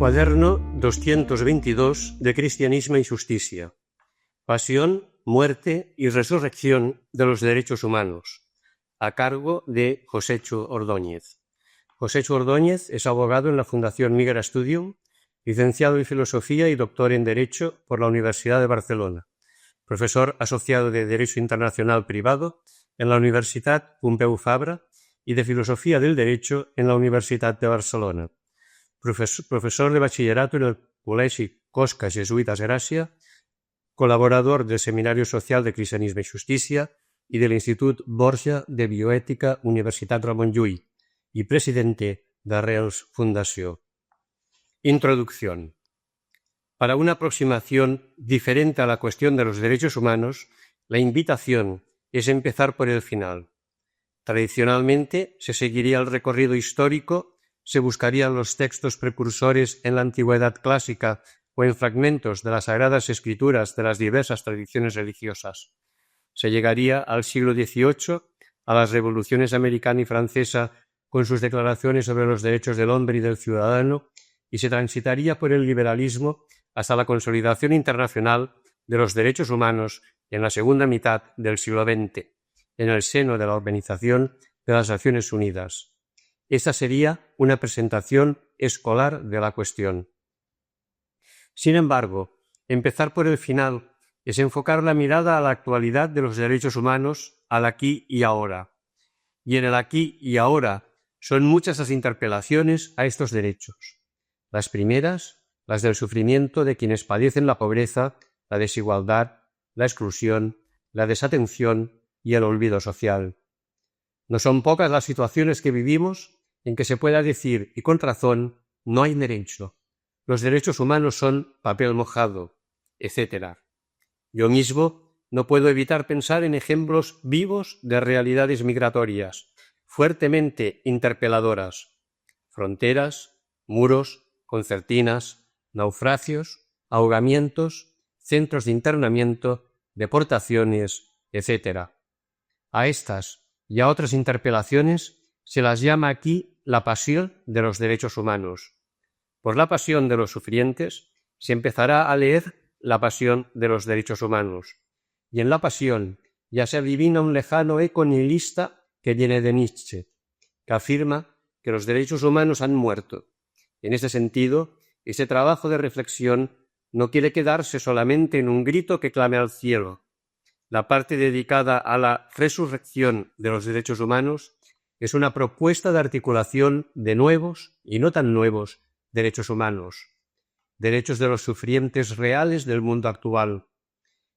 Cuaderno 222 de Cristianismo y Justicia. Pasión, muerte y resurrección de los derechos humanos, a cargo de Josécho Ordóñez. Josécho Ordóñez es abogado en la Fundación Migra Studium, licenciado en Filosofía y doctor en Derecho por la Universidad de Barcelona, profesor asociado de Derecho Internacional Privado en la Universitat Pompeu Fabra y de Filosofía del Derecho en la Universitat de Barcelona, profesor de bachillerato en el Col·legi Cosca Jesuïtas Gràcia, colaborador del Seminario Social de Cristianismo y Justicia y del Institut Borja de Bioètica Universitat Ramon Llull y presidente de Arrels Fundació. Introducción. Para una aproximación diferente a la cuestión de los derechos humanos, la invitación es empezar por el final. Tradicionalmente se seguiría el recorrido histórico, se buscarían los textos precursores en la antigüedad clásica o en fragmentos de las Sagradas Escrituras de las diversas tradiciones religiosas. Se llegaría al siglo XVIII, a las revoluciones americana y francesa con sus declaraciones sobre los derechos del hombre y del ciudadano, y se transitaría por el liberalismo hasta la consolidación internacional de los derechos humanos en la segunda mitad del siglo XX, en el seno de la Organización de las Naciones Unidas. Esta sería una presentación escolar de la cuestión. Sin embargo, empezar por el final es enfocar la mirada a la actualidad de los derechos humanos, al aquí y ahora. Y en el aquí y ahora son muchas las interpelaciones a estos derechos. Las primeras, las del sufrimiento de quienes padecen la pobreza, la desigualdad, la exclusión, la desatención y el olvido social. No son pocas las situaciones que vivimos en que se pueda decir, y con razón, no hay derecho. Los derechos humanos son papel mojado, etc. Yo mismo no puedo evitar pensar en ejemplos vivos de realidades migratorias, fuertemente interpeladoras. Fronteras, muros, concertinas, naufragios, ahogamientos, centros de internamiento, deportaciones, etc. A estas y a otras interpelaciones se las llama aquí la pasión de los derechos humanos. Por la pasión de los sufrientes se empezará a leer la pasión de los derechos humanos, y en la pasión ya se adivina un lejano eco nihilista que viene de Nietzsche, que afirma que los derechos humanos han muerto. En este sentido, ese trabajo de reflexión no quiere quedarse solamente en un grito que clame al cielo. La parte dedicada a la resurrección de los derechos humanos es una propuesta de articulación de nuevos y no tan nuevos derechos humanos, derechos de los sufrientes reales del mundo actual.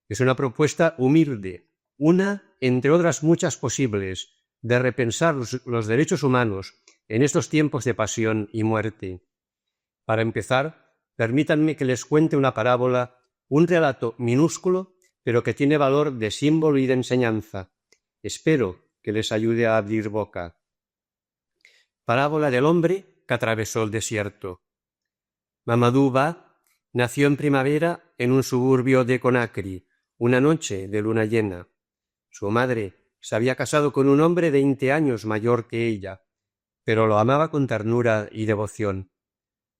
Es una propuesta humilde, una entre otras muchas posibles, de repensar los derechos humanos en estos tiempos de pasión y muerte. Para empezar, permítanme que les cuente una parábola, un relato minúsculo, pero que tiene valor de símbolo y de enseñanza. Espero que les ayude a abrir boca. Parábola del hombre que atravesó el desierto. Mamadou Ba nació en primavera en un suburbio de Conakry, una noche de luna llena. Su madre se había casado con un hombre 20 años mayor que ella, pero lo amaba con ternura y devoción.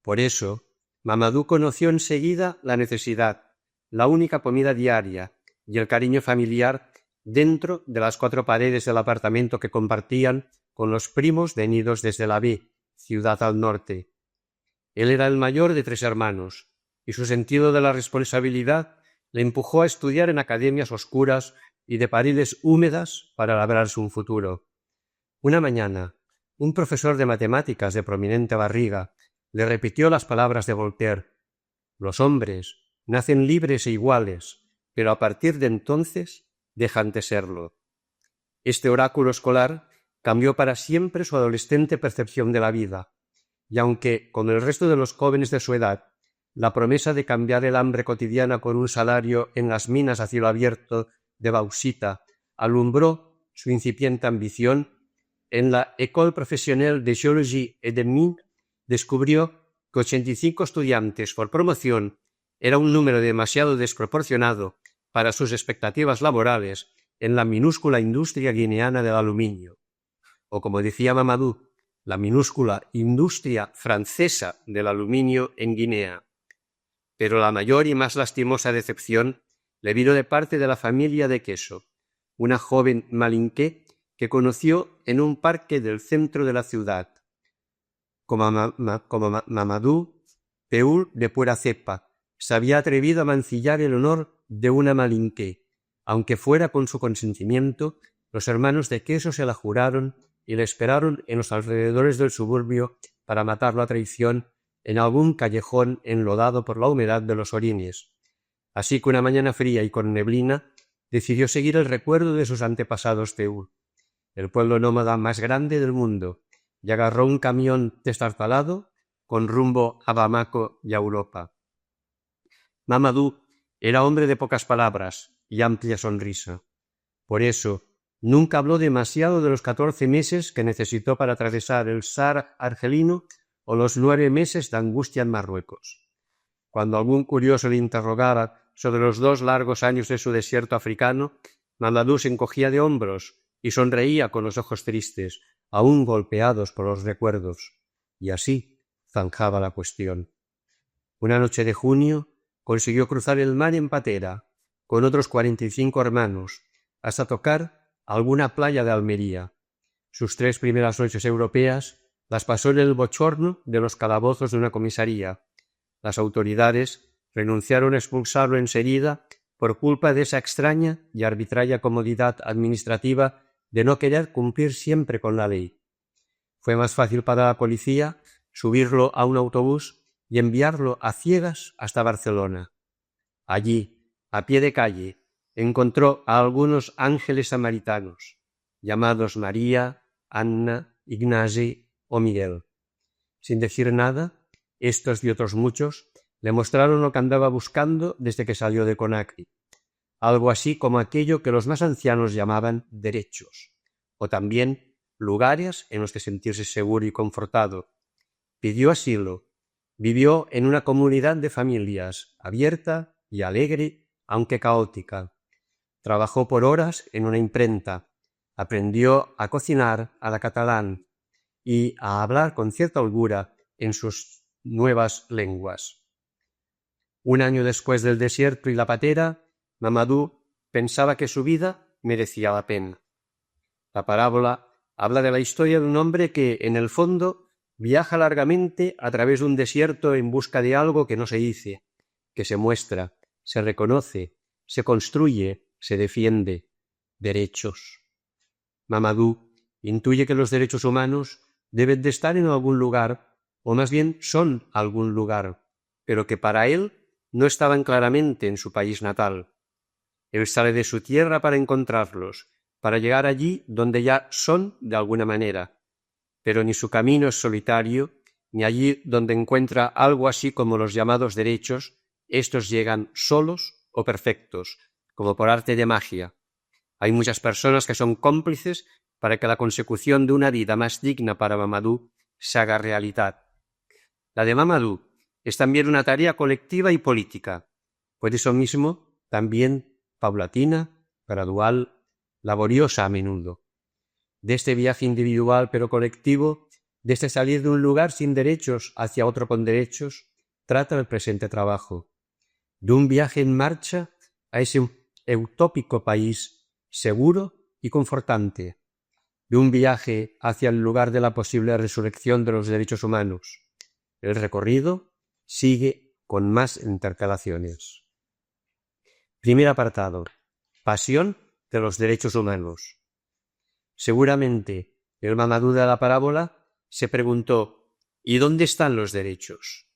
Por eso, Mamadou conoció enseguida la necesidad, la única comida diaria y el cariño familiar dentro de las 4 paredes del apartamento que compartían con los primos venidos desde la B, ciudad al norte. Él era el mayor de 3 hermanos, y su sentido de la responsabilidad le empujó a estudiar en academias oscuras y de paredes húmedas para labrarse un futuro. Una mañana, un profesor de matemáticas de prominente barriga le repitió las palabras de Voltaire: «Los hombres nacen libres e iguales, pero a partir de entonces dejan de serlo». Este oráculo escolar cambió para siempre su adolescente percepción de la vida, y aunque, como el resto de los jóvenes de su edad, la promesa de cambiar el hambre cotidiana por un salario en las minas a cielo abierto de bauxita alumbró su incipiente ambición, en la École Professionnelle de Géologie et de Mines descubrió que 85 estudiantes por promoción era un número demasiado desproporcionado para sus expectativas laborales en la minúscula industria guineana del aluminio. O como decía Mamadou, la minúscula industria francesa del aluminio en Guinea. Pero la mayor y más lastimosa decepción le vino de parte de la familia de Queso, una joven malinqué que conoció en un parque del centro de la ciudad, como Mamadou Peul de pura cepa. Se había atrevido a mancillar el honor de una malinqué. Aunque fuera con su consentimiento, los hermanos de Queso se la juraron y le esperaron en los alrededores del suburbio para matarlo a traición en algún callejón enlodado por la humedad de los orines. Así que una mañana fría y con neblina decidió seguir el recuerdo de sus antepasados Peul, el pueblo nómada más grande del mundo, y agarró un camión destartalado con rumbo a Bamako y a Europa. Mamadou era hombre de pocas palabras y amplia sonrisa. Por eso, nunca habló demasiado de los 14 meses que necesitó para atravesar el Sahara argelino o los 9 meses de angustia en Marruecos. Cuando algún curioso le interrogara sobre los 2 largos años de su desierto africano, Mamadou se encogía de hombros y sonreía con los ojos tristes, aún golpeados por los recuerdos, y así zanjaba la cuestión. Una noche de junio consiguió cruzar el mar en patera, con otros 45 hermanos, hasta tocar alguna playa de Almería. Sus 3 primeras noches europeas las pasó en el bochorno de los calabozos de una comisaría. Las autoridades renunciaron a expulsarlo enseguida por culpa de esa extraña y arbitraria comodidad administrativa de no querer cumplir siempre con la ley. Fue más fácil para la policía subirlo a un autobús y enviarlo a ciegas hasta Barcelona. Allí, a pie de calle, encontró a algunos ángeles samaritanos, llamados María, Anna, Ignasi o Miguel. Sin decir nada, estos y otros muchos le mostraron lo que andaba buscando desde que salió de Conakry, algo así como aquello que los más ancianos llamaban derechos, o también lugares en los que sentirse seguro y confortado. Pidió asilo, vivió en una comunidad de familias, abierta y alegre, aunque caótica. Trabajó por horas en una imprenta, aprendió a cocinar a la catalán y a hablar con cierta holgura en sus nuevas lenguas. Un año después del desierto y la patera, Mamadou pensaba que su vida merecía la pena. La parábola habla de la historia de un hombre que, en el fondo, viaja largamente a través de un desierto en busca de algo que no se dice, que se muestra, se reconoce, se construye, se defiende. Derechos. Mamadou intuye que los derechos humanos deben de estar en algún lugar, o más bien son algún lugar, pero que para él no estaban claramente en su país natal. Él sale de su tierra para encontrarlos, para llegar allí donde ya son de alguna manera, pero ni su camino es solitario, ni allí donde encuentra algo así como los llamados derechos, estos llegan solos o perfectos, como por arte de magia. Hay muchas personas que son cómplices para que la consecución de una vida más digna para Mamadou se haga realidad. La de Mamadou es también una tarea colectiva y política, por eso mismo también paulatina, gradual, laboriosa a menudo. De este viaje individual pero colectivo, de este salir de un lugar sin derechos hacia otro con derechos, trata el presente trabajo. De un viaje en marcha a ese utópico país seguro y confortante. De un viaje hacia el lugar de la posible resurrección de los derechos humanos. El recorrido sigue con más intercalaciones. Primer apartado. Pasión de los derechos humanos. Seguramente el Mamadou de la parábola se preguntó: ¿y dónde están los derechos?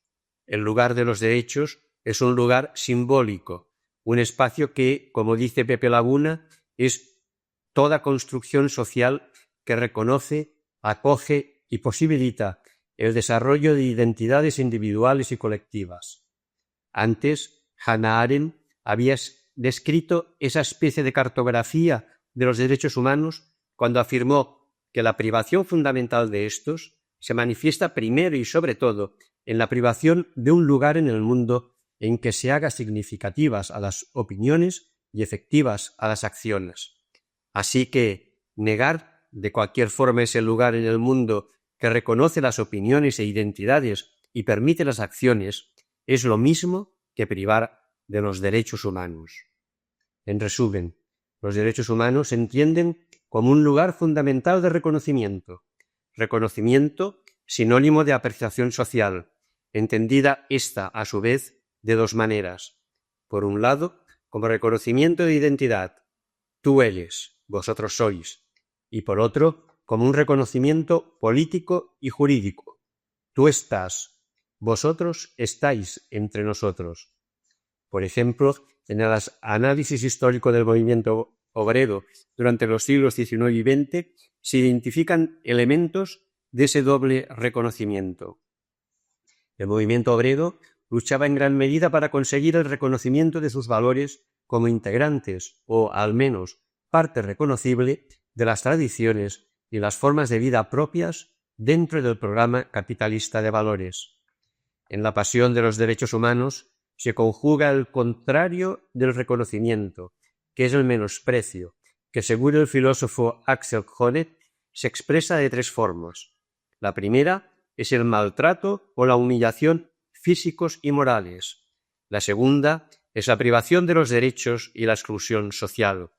El lugar de los derechos es un lugar simbólico, un espacio que, como dice Pepe Laguna, es toda construcción social que reconoce, acoge y posibilita el desarrollo de identidades individuales y colectivas. Antes, Hannah Arendt había descrito esa especie de cartografía de los derechos humanos cuando afirmó que la privación fundamental de estos se manifiesta primero y sobre todo en la privación de un lugar en el mundo en que se haga significativas a las opiniones y efectivas a las acciones. Así que negar de cualquier forma ese lugar en el mundo que reconoce las opiniones e identidades y permite las acciones, es lo mismo que privar de los derechos humanos. En resumen, los derechos humanos se entienden como un lugar fundamental de reconocimiento. Reconocimiento, sinónimo de apreciación social, entendida esta, a su vez, de dos maneras. Por un lado, como reconocimiento de identidad, tú eres, vosotros sois, y por otro, como un reconocimiento político y jurídico. Tú estás, vosotros estáis entre nosotros. Por ejemplo, en el análisis histórico del movimiento obrero durante los siglos XIX y XX se identifican elementos de ese doble reconocimiento. El movimiento obrero luchaba en gran medida para conseguir el reconocimiento de sus valores como integrantes o, al menos, parte reconocible de las tradiciones y las formas de vida propias dentro del programa capitalista de valores. En la pasión de los derechos humanos se conjuga el contrario del reconocimiento, que es el menosprecio, que según el filósofo Axel Honneth se expresa de tres formas. La primera es el maltrato o la humillación físicos y morales. La segunda es la privación de los derechos y la exclusión social.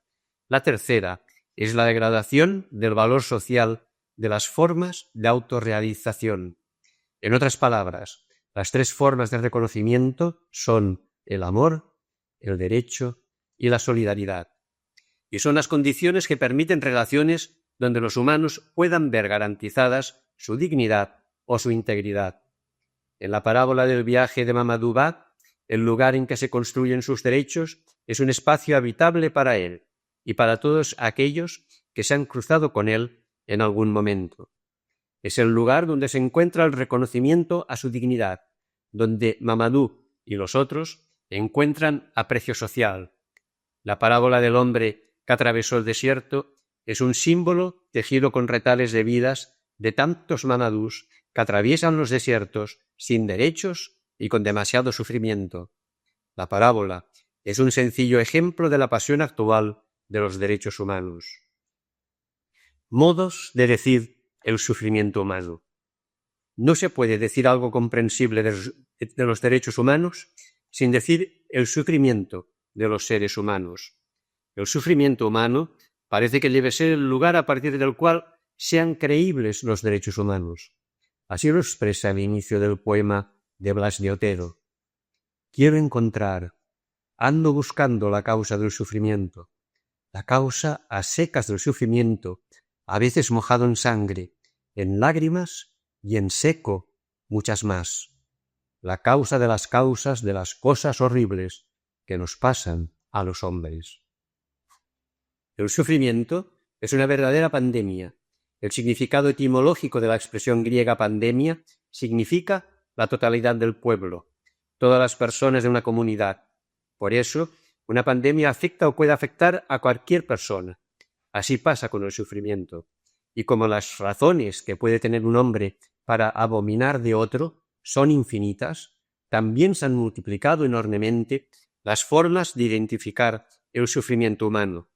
La tercera es la degradación del valor social de las formas de autorrealización. En otras palabras, las tres formas de reconocimiento son el amor, el derecho y la solidaridad. Y son las condiciones que permiten relaciones donde los humanos puedan ver garantizadas su dignidad o su integridad. En la parábola del viaje de Mamadou Ba, el lugar en que se construyen sus derechos es un espacio habitable para él y para todos aquellos que se han cruzado con él en algún momento. Es el lugar donde se encuentra el reconocimiento a su dignidad, donde Mamadou y los otros encuentran aprecio social. La parábola del hombre que atravesó el desierto es un símbolo tejido con retales de vidas de tantos Mamadous que atraviesan los desiertos sin derechos y con demasiado sufrimiento. La parábola es un sencillo ejemplo de la pasión actual de los derechos humanos. Modos de decir el sufrimiento humano. No se puede decir algo comprensible de los derechos humanos sin decir el sufrimiento de los seres humanos. El sufrimiento humano parece que debe ser el lugar a partir del cual sean creíbles los derechos humanos. Así lo expresa el inicio del poema de Blas de Otero. Quiero encontrar, ando buscando la causa del sufrimiento, la causa a secas del sufrimiento, a veces mojado en sangre, en lágrimas y en seco muchas más. La causa de las causas de las cosas horribles que nos pasan a los hombres. El sufrimiento es una verdadera pandemia. El significado etimológico de la expresión griega pandemia significa la totalidad del pueblo, todas las personas de una comunidad. Por eso, una pandemia afecta o puede afectar a cualquier persona. Así pasa con el sufrimiento. Y como las razones que puede tener un hombre para abominar de otro son infinitas, también se han multiplicado enormemente las formas de identificar el sufrimiento humano.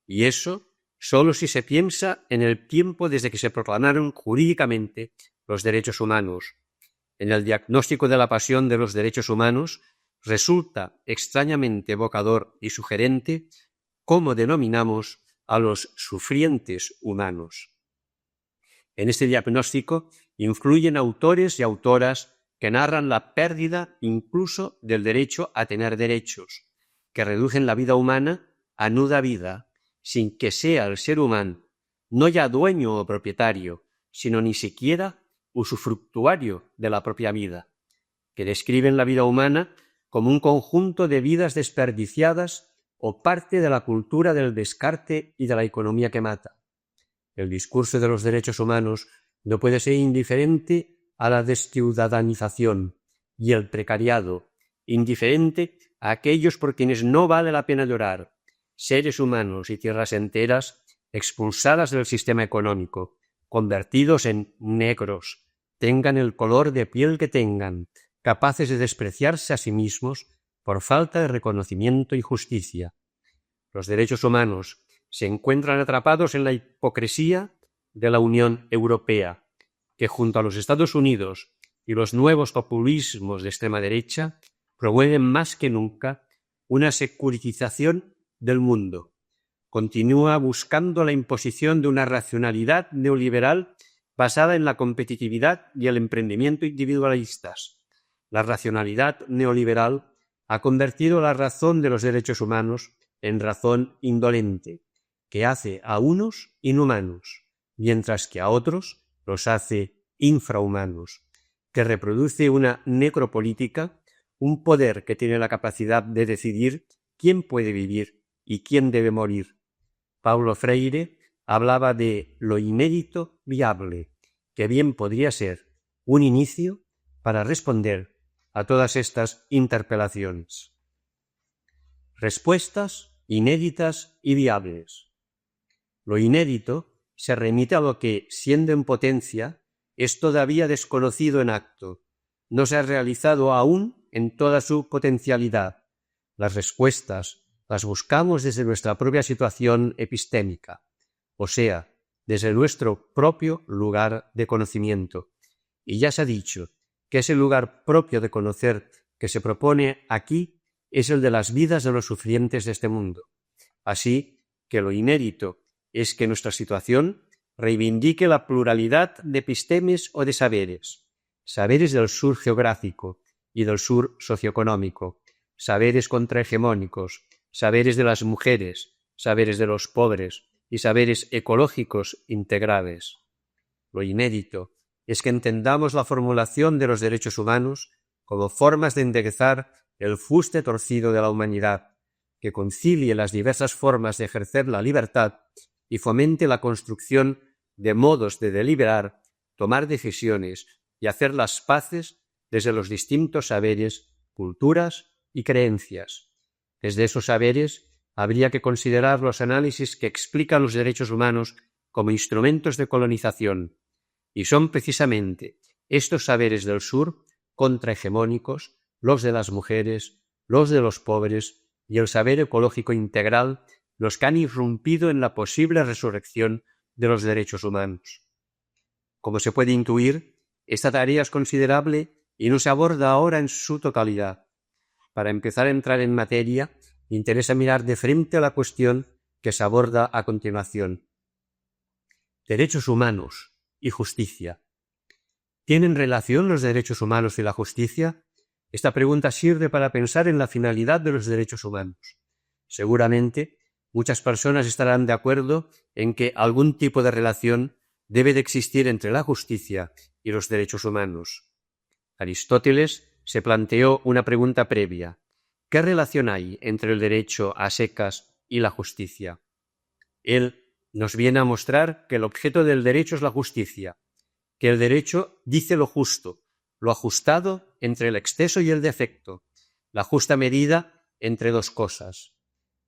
Y eso solo si se piensa en el tiempo desde que se proclamaron jurídicamente los derechos humanos. En el diagnóstico de la pasión de los derechos humanos resulta extrañamente evocador y sugerente cómo denominamos a los sufrientes humanos. En este diagnóstico influyen autores y autoras que narran la pérdida incluso del derecho a tener derechos, que reducen la vida humana a nuda vida, sin que sea el ser humano no ya dueño o propietario, sino ni siquiera usufructuario de la propia vida, que describen la vida humana como un conjunto de vidas desperdiciadas o parte de la cultura del descarte y de la economía que mata. El discurso de los derechos humanos no puede ser indiferente a la desciudadanización y el precariado, indiferente a aquellos por quienes no vale la pena llorar, seres humanos y tierras enteras expulsadas del sistema económico, convertidos en negros, tengan el color de piel que tengan, capaces de despreciarse a sí mismos por falta de reconocimiento y justicia. Los derechos humanos se encuentran atrapados en la hipocresía de la Unión Europea, que junto a los Estados Unidos y los nuevos populismos de extrema derecha promueven más que nunca una securitización del mundo. Continúa buscando la imposición de una racionalidad neoliberal basada en la competitividad y el emprendimiento individualistas. La racionalidad neoliberal ha convertido la razón de los derechos humanos en razón indolente, que hace a unos inhumanos, mientras que a otros los hace infrahumanos, que reproduce una necropolítica, un poder que tiene la capacidad de decidir quién puede vivir y quién debe morir. Paulo Freire hablaba de lo inédito viable, que bien podría ser un inicio para responder a todas estas interpelaciones. Respuestas inéditas y viables. Lo inédito se remite a lo que, siendo en potencia, es todavía desconocido en acto, no se ha realizado aún en toda su potencialidad. Las respuestas las buscamos desde nuestra propia situación epistémica, o sea, desde nuestro propio lugar de conocimiento. Y ya se ha dicho que ese lugar propio de conocer que se propone aquí es el de las vidas de los sufrientes de este mundo. Así que lo inédito es que nuestra situación reivindique la pluralidad de epistemes o de saberes, saberes del sur geográfico y del sur socioeconómico, saberes contrahegemónicos, saberes de las mujeres, saberes de los pobres y saberes ecológicos integrales. Lo inédito es que entendamos la formulación de los derechos humanos como formas de enderezar el fuste torcido de la humanidad, que concilie las diversas formas de ejercer la libertad y fomente la construcción de modos de deliberar, tomar decisiones y hacer las paces desde los distintos saberes, culturas y creencias. Desde esos saberes habría que considerar los análisis que explican los derechos humanos como instrumentos de colonización, y son precisamente estos saberes del sur contrahegemónicos, los de las mujeres, los de los pobres y el saber ecológico integral los que han irrumpido en la posible resurrección de los derechos humanos. Como se puede intuir, esta tarea es considerable y no se aborda ahora en su totalidad. Para empezar a entrar en materia, interesa mirar de frente a la cuestión que se aborda a continuación. Derechos humanos y justicia. ¿Tienen relación los derechos humanos y la justicia? Esta pregunta sirve para pensar en la finalidad de los derechos humanos. Seguramente, muchas personas estarán de acuerdo en que algún tipo de relación debe de existir entre la justicia y los derechos humanos. Aristóteles se planteó una pregunta previa. ¿Qué relación hay entre el derecho a secas y la justicia? Él nos viene a mostrar que el objeto del derecho es la justicia, que el derecho dice lo justo, lo ajustado entre el exceso y el defecto, la justa medida entre dos cosas.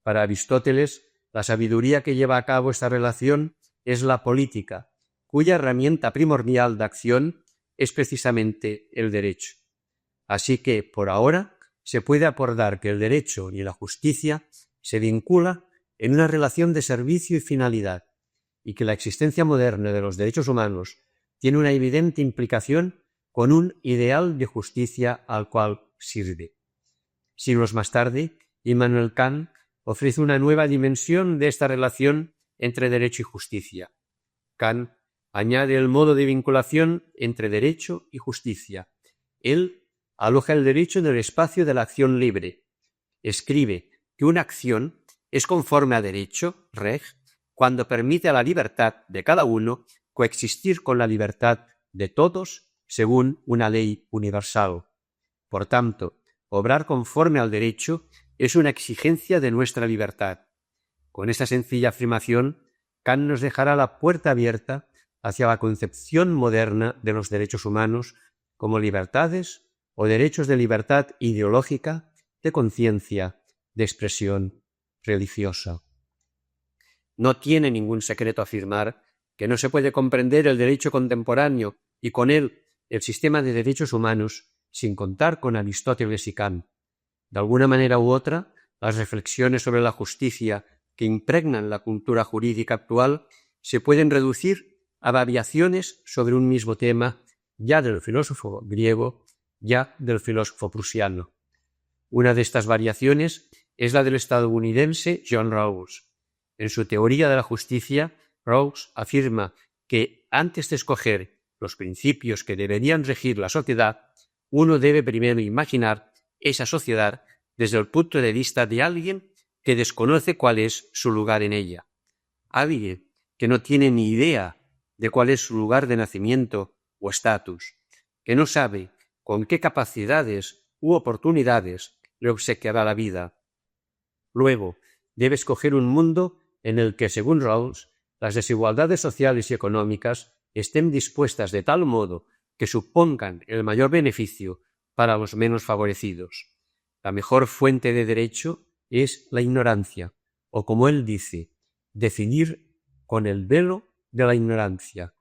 Para Aristóteles, la sabiduría que lleva a cabo esta relación es la política, cuya herramienta primordial de acción es precisamente el derecho. Así que, por ahora, se puede acordar que el derecho y la justicia se vinculan en una relación de servicio y finalidad, y que la existencia moderna de los derechos humanos tiene una evidente implicación con un ideal de justicia al cual sirve. Siglos más tarde, Immanuel Kant ofrece una nueva dimensión de esta relación entre derecho y justicia. Kant añade el modo de vinculación entre derecho y justicia. Él aloja el derecho en el espacio de la acción libre. Escribe que una acción es conforme a derecho, reg, cuando permite a la libertad de cada uno coexistir con la libertad de todos según una ley universal. Por tanto, obrar conforme al derecho es una exigencia de nuestra libertad. Con esta sencilla afirmación, Kant nos dejará la puerta abierta hacia la concepción moderna de los derechos humanos como libertades o derechos de libertad ideológica, de conciencia, de expresión religiosa. No tiene ningún secreto afirmar que no se puede comprender el derecho contemporáneo y con él el sistema de derechos humanos sin contar con Aristóteles y Kant. De alguna manera u otra, las reflexiones sobre la justicia que impregnan la cultura jurídica actual se pueden reducir a variaciones sobre un mismo tema, ya del filósofo griego, ya del filósofo prusiano. Una de estas variaciones es la del estadounidense John Rawls. En su teoría de la justicia, Rawls afirma que antes de escoger los principios que deberían regir la sociedad, uno debe primero imaginar esa sociedad desde el punto de vista de alguien que desconoce cuál es su lugar en ella. Alguien que no tiene ni idea de cuál es su lugar de nacimiento o estatus, que no sabe con qué capacidades u oportunidades le obsequiará la vida. Luego, debe escoger un mundo en el que, según Rawls, las desigualdades sociales y económicas estén dispuestas de tal modo que supongan el mayor beneficio para los menos favorecidos. La mejor fuente de derecho es la ignorancia, o como él dice, decidir con el velo de la ignorancia,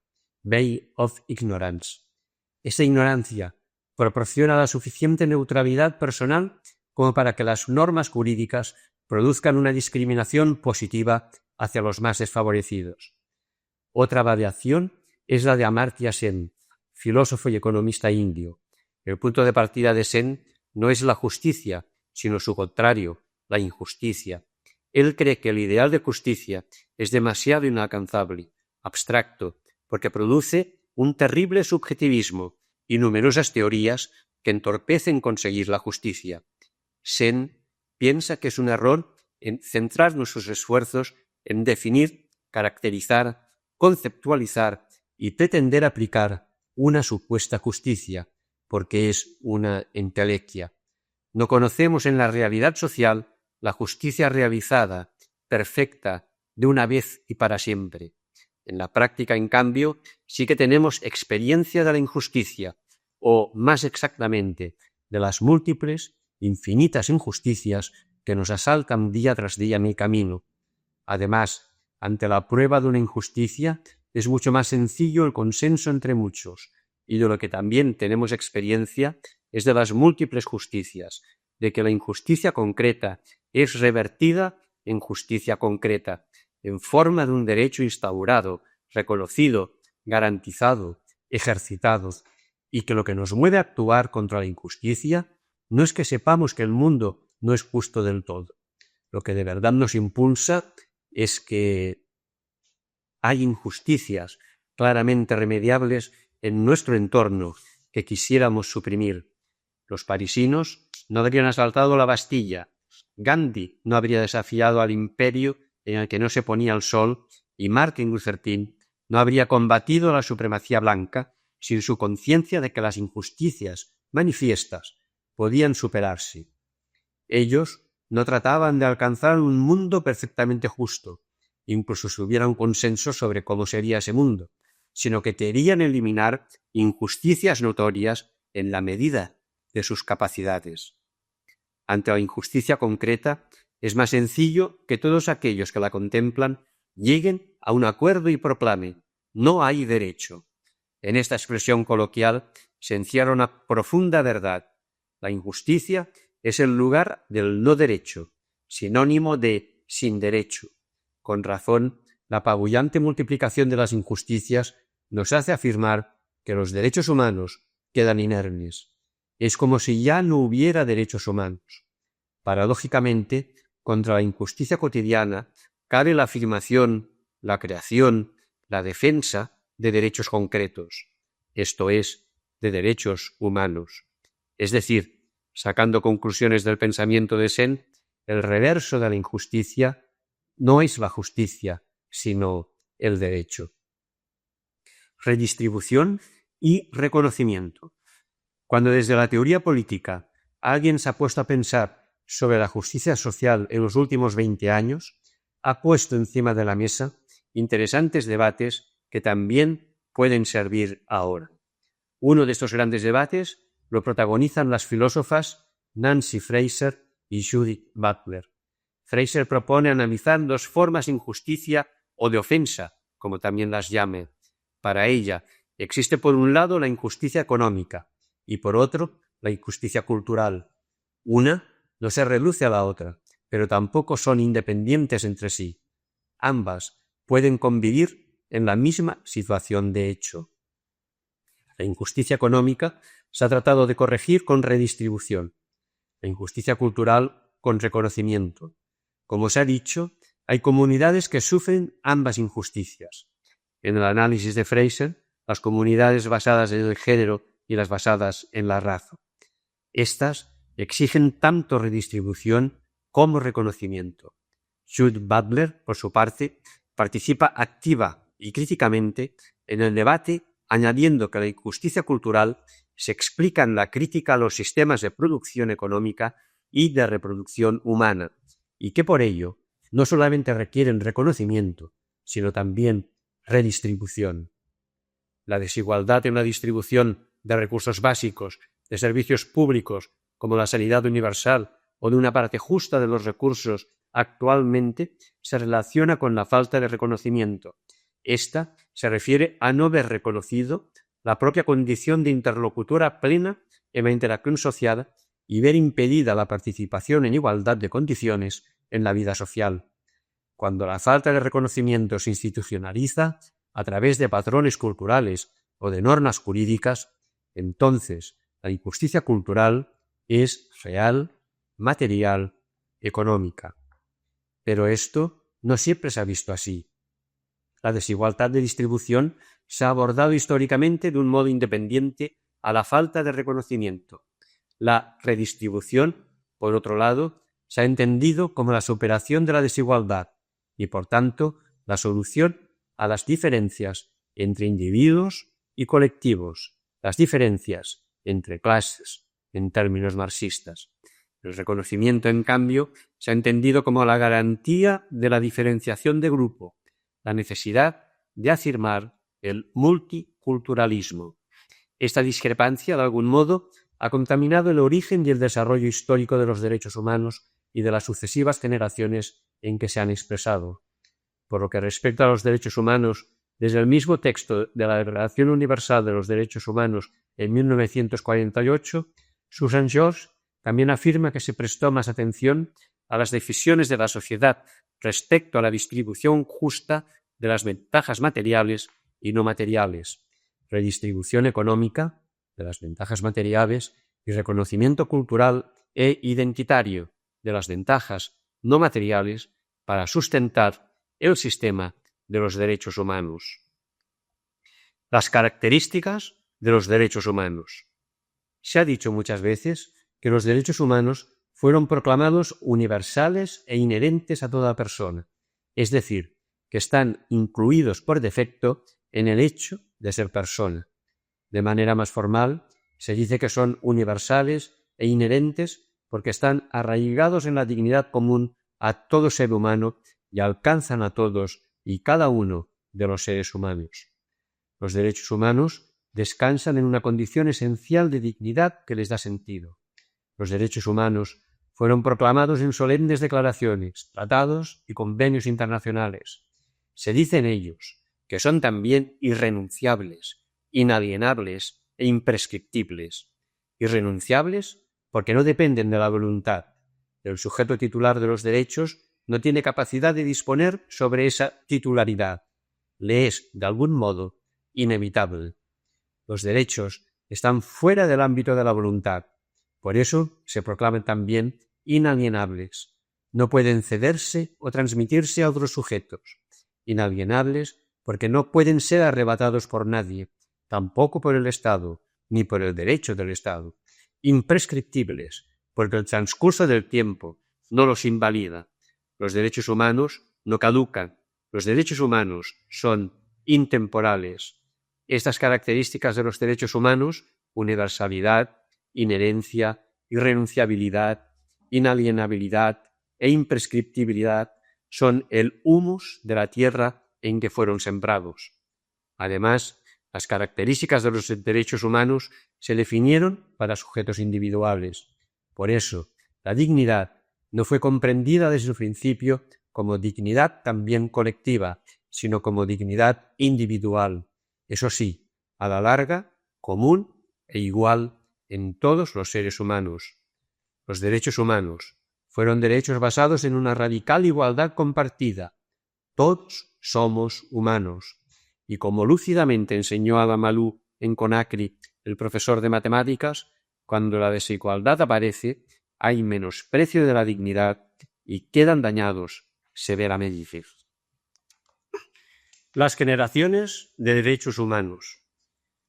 veil of ignorance. Esa ignorancia proporciona la suficiente neutralidad personal como para que las normas jurídicas produzcan una discriminación positiva hacia los más desfavorecidos. Otra variación es la de Amartya Sen, filósofo y economista indio. El punto de partida de Sen no es la justicia, sino su contrario, la injusticia. Él cree que el ideal de justicia es demasiado inalcanzable, abstracto, porque produce un terrible subjetivismo y numerosas teorías que entorpecen conseguir la justicia. Sen piensa que es un error en centrar nuestros esfuerzos en definir, caracterizar, conceptualizar y pretender aplicar una supuesta justicia, porque es una entelequia. No conocemos en la realidad social la justicia realizada, perfecta, de una vez y para siempre. En la práctica, en cambio, sí que tenemos experiencia de la injusticia, o, más exactamente, de las múltiples, infinitas injusticias que nos asaltan día tras día en el camino. Además, ante la prueba de una injusticia, es mucho más sencillo el consenso entre muchos, y de lo que también tenemos experiencia es de las múltiples justicias, de que la injusticia concreta es revertida en justicia concreta, en forma de un derecho instaurado, reconocido, garantizado, ejercitado, y que lo que nos mueve a actuar contra la injusticia no es que sepamos que el mundo no es justo del todo. Lo que de verdad nos impulsa es que hay injusticias claramente remediables en nuestro entorno que quisiéramos suprimir. Los parisinos no habrían asaltado la Bastilla, Gandhi no habría desafiado al imperio en el que no se ponía el sol y Martin Luther King no habría combatido la supremacía blanca sin su conciencia de que las injusticias manifiestas podían superarse. Ellos no trataban de alcanzar un mundo perfectamente justo, incluso si hubiera un consenso sobre cómo sería ese mundo, sino que querían eliminar injusticias notorias en la medida de sus capacidades. Ante la injusticia concreta, es más sencillo que todos aquellos que la contemplan lleguen a un acuerdo y proclamen: no hay derecho. En esta expresión coloquial se encierra una profunda verdad. La injusticia es el lugar del no derecho, sinónimo de sin derecho. Con razón, la apabullante multiplicación de las injusticias nos hace afirmar que los derechos humanos quedan inermes. Es como si ya no hubiera derechos humanos. Paradójicamente, contra la injusticia cotidiana cabe la afirmación, la creación, la defensa de derechos concretos, esto es, de derechos humanos. Es decir, sacando conclusiones del pensamiento de Sen, el reverso de la injusticia no es la justicia, sino el derecho. Redistribución y reconocimiento. Cuando desde la teoría política alguien se ha puesto a pensar sobre la justicia social en los últimos 20 años, ha puesto encima de la mesa interesantes debates que también pueden servir ahora. Uno de estos grandes debates lo protagonizan las filósofas Nancy Fraser y Judith Butler. Fraser propone analizar dos formas de injusticia o de ofensa, como también las llame. Para ella, existe por un lado la injusticia económica y por otro la injusticia cultural. Una no se reduce a la otra, pero tampoco son independientes entre sí. Ambas pueden convivir en la misma situación de hecho. La injusticia económica se ha tratado de corregir con redistribución, la injusticia cultural con reconocimiento. Como se ha dicho, hay comunidades que sufren ambas injusticias. En el análisis de Fraser, las comunidades basadas en el género y las basadas en la raza. Estas exigen tanto redistribución como reconocimiento. Jude Butler, por su parte, participa activa y críticamente en el debate, añadiendo que la injusticia cultural se explica en la crítica a los sistemas de producción económica y de reproducción humana, y que por ello no solamente requieren reconocimiento, sino también redistribución. La desigualdad en la distribución de recursos básicos, de servicios públicos como la sanidad universal o de una parte justa de los recursos actualmente se relaciona con la falta de reconocimiento. Esta se refiere a no ver reconocido la propia condición de interlocutora plena en la interacción social y ver impedida la participación en igualdad de condiciones en la vida social. Cuando la falta de reconocimiento se institucionaliza a través de patrones culturales o de normas jurídicas, entonces la injusticia cultural es real, material, económica. Pero esto no siempre se ha visto así. La desigualdad de distribución se ha abordado históricamente de un modo independiente a la falta de reconocimiento. La redistribución, por otro lado, se ha entendido como la superación de la desigualdad y, por tanto, la solución a las diferencias entre individuos y colectivos, las diferencias entre clases, en términos marxistas. El reconocimiento, en cambio, se ha entendido como la garantía de la diferenciación de grupo, la necesidad de afirmar el multiculturalismo. Esta discrepancia, de algún modo, ha contaminado el origen y el desarrollo histórico de los derechos humanos y de las sucesivas generaciones en que se han expresado. Por lo que respecta a los derechos humanos, desde el mismo texto de la Declaración Universal de los Derechos Humanos en 1948, Susan George también afirma que se prestó más atención a las decisiones de la sociedad respecto a la distribución justa de las ventajas materiales y no materiales, redistribución económica de las ventajas materiales y reconocimiento cultural e identitario de las ventajas no materiales para sustentar el sistema de los derechos humanos. Las características de los derechos humanos. Se ha dicho muchas veces que los derechos humanos fueron proclamados universales e inherentes a toda persona, es decir, que están incluidos por defecto en el hecho de ser persona. De manera más formal, se dice que son universales e inherentes porque están arraigados en la dignidad común a todo ser humano y alcanzan a todos y cada uno de los seres humanos. Los derechos humanos descansan en una condición esencial de dignidad que les da sentido. Los derechos humanos fueron proclamados en solemnes declaraciones, tratados y convenios internacionales. Se dice en ellos que son también irrenunciables, inalienables e imprescriptibles. Irrenunciables porque no dependen de la voluntad. El sujeto titular de los derechos no tiene capacidad de disponer sobre esa titularidad. Le es, de algún modo, inevitable. Los derechos están fuera del ámbito de la voluntad. Por eso se proclaman también inalienables. No pueden cederse o transmitirse a otros sujetos. Inalienables porque no pueden ser arrebatados por nadie, tampoco por el Estado, ni por el derecho del Estado. Imprescriptibles porque el transcurso del tiempo no los invalida. Los derechos humanos no caducan. Los derechos humanos son intemporales. Estas características de los derechos humanos, universalidad, inherencia, irrenunciabilidad, inalienabilidad e imprescriptibilidad, son el humus de la tierra en que fueron sembrados. Además, las características de los derechos humanos se definieron para sujetos individuales. Por eso, la dignidad no fue comprendida desde el principio como dignidad también colectiva, sino como dignidad individual. Eso sí, a la larga, común e igual en todos los seres humanos. Los derechos humanos fueron derechos basados en una radical igualdad compartida. Todos somos humanos. y como lúcidamente enseñó a Malou en Conakry, el profesor de matemáticas, cuando la desigualdad aparece, hay menosprecio de la dignidad y quedan dañados severamente. Las generaciones de derechos humanos.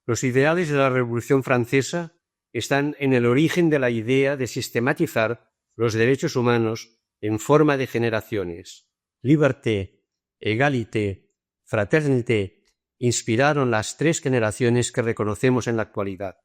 Los ideales de la Revolución Francesa están en el origen de la idea de sistematizar los derechos humanos en forma de generaciones. Liberté, égalité, fraternité inspiraron las 3 generaciones que reconocemos en la actualidad.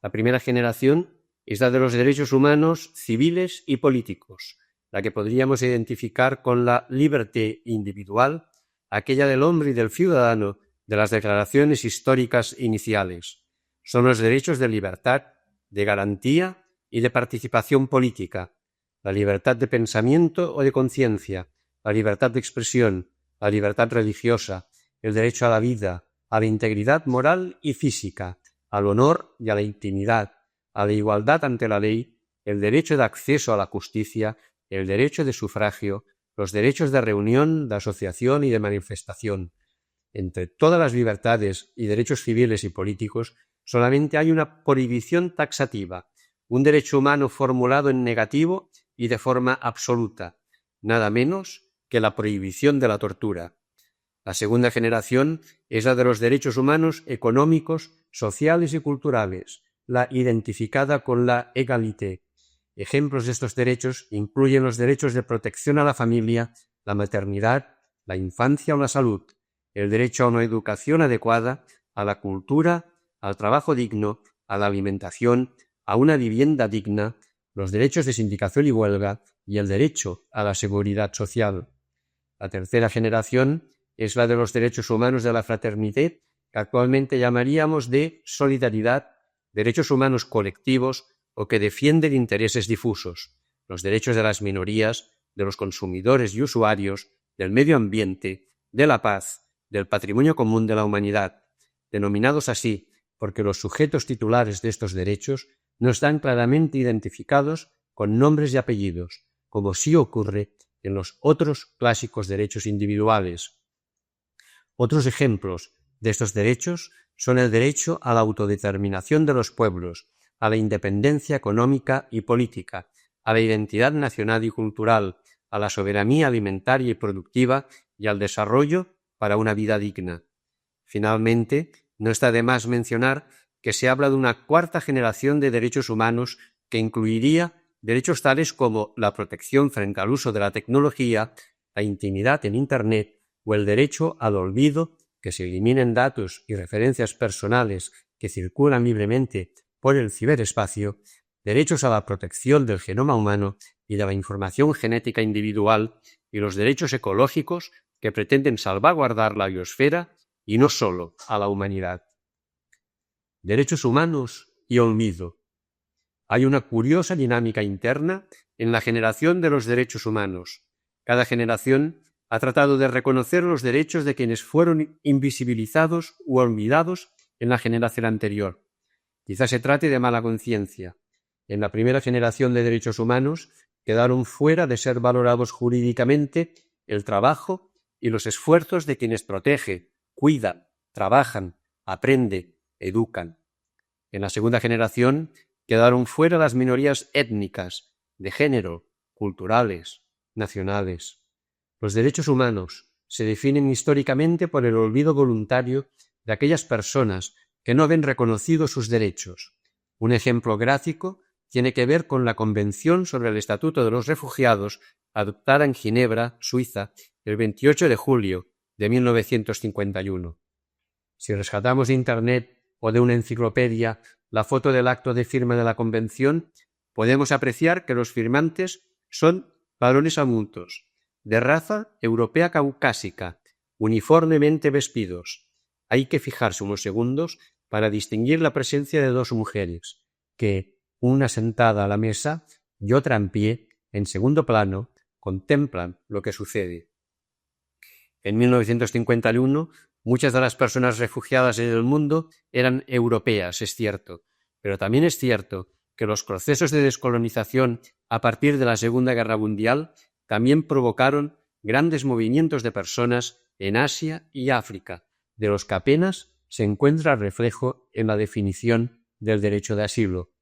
La primera generación es la de los derechos humanos civiles y políticos, la que podríamos identificar con la liberté individual, aquella del hombre y del ciudadano de las declaraciones históricas iniciales. Son los derechos de libertad, de garantía y de participación política, la libertad de pensamiento o de conciencia, la libertad de expresión, la libertad religiosa, el derecho a la vida, a la integridad moral y física, al honor y a la intimidad, a la igualdad ante la ley, el derecho de acceso a la justicia, el derecho de sufragio, los derechos de reunión, de asociación y de manifestación. Entre todas las libertades y derechos civiles y políticos, solamente hay una prohibición taxativa, un derecho humano formulado en negativo y de forma absoluta, nada menos que la prohibición de la tortura. La segunda generación es la de los derechos humanos económicos, sociales y culturales, la identificada con la égalité. Ejemplos de estos derechos incluyen los derechos de protección a la familia, la maternidad, la infancia o la salud, el derecho a una educación adecuada, a la cultura, al trabajo digno, a la alimentación, a una vivienda digna, los derechos de sindicación y huelga y el derecho a la seguridad social. La tercera generación es la de los derechos humanos de la fraternité, que actualmente llamaríamos de solidaridad, derechos humanos colectivos o que defienden intereses difusos, los derechos de las minorías, de los consumidores y usuarios, del medio ambiente, de la paz, del patrimonio común de la humanidad, denominados así porque los sujetos titulares de estos derechos no están claramente identificados con nombres y apellidos, como sí ocurre en los otros clásicos derechos individuales. Otros ejemplos de estos derechos son el derecho a la autodeterminación de los pueblos, a la independencia económica y política, a la identidad nacional y cultural, a la soberanía alimentaria y productiva y al desarrollo para una vida digna. Finalmente, no está de más mencionar que se habla de una cuarta generación de derechos humanos que incluiría derechos tales como la protección frente al uso de la tecnología, la intimidad en Internet o el derecho al olvido, que se eliminen datos y referencias personales que circulan libremente por el ciberespacio, derechos a la protección del genoma humano y de la información genética individual y los derechos ecológicos que pretenden salvaguardar la biosfera y no solo a la humanidad. Derechos humanos y olvido. Hay una curiosa dinámica interna en la generación de los derechos humanos. Cada generación ha tratado de reconocer los derechos de quienes fueron invisibilizados u olvidados en la generación anterior. Quizás se trate de mala conciencia. En la primera generación de derechos humanos quedaron fuera de ser valorados jurídicamente el trabajo y los esfuerzos de quienes protege, cuidan, trabajan, aprenden, educan. En la segunda generación quedaron fuera las minorías étnicas, de género, culturales, nacionales. Los derechos humanos se definen históricamente por el olvido voluntario de aquellas personas que no ven reconocidos sus derechos. Un ejemplo gráfico tiene que ver con la Convención sobre el Estatuto de los Refugiados, adoptada en Ginebra, Suiza, el 28 de julio de 1951. Si rescatamos de Internet o de una enciclopedia la foto del acto de firma de la Convención, podemos apreciar que los firmantes son varones adultos, de raza europea caucásica, uniformemente vestidos. Hay que fijarse unos segundos para distinguir la presencia de dos mujeres, que, una sentada a la mesa y otra en pie, en segundo plano, contemplan lo que sucede. En 1951, muchas de las personas refugiadas en el mundo eran europeas, es cierto, pero también es cierto que los procesos de descolonización a partir de la Segunda Guerra Mundial también provocaron grandes movimientos de personas en Asia y África, de los que apenas se encuentra reflejo en la definición del derecho de asilo.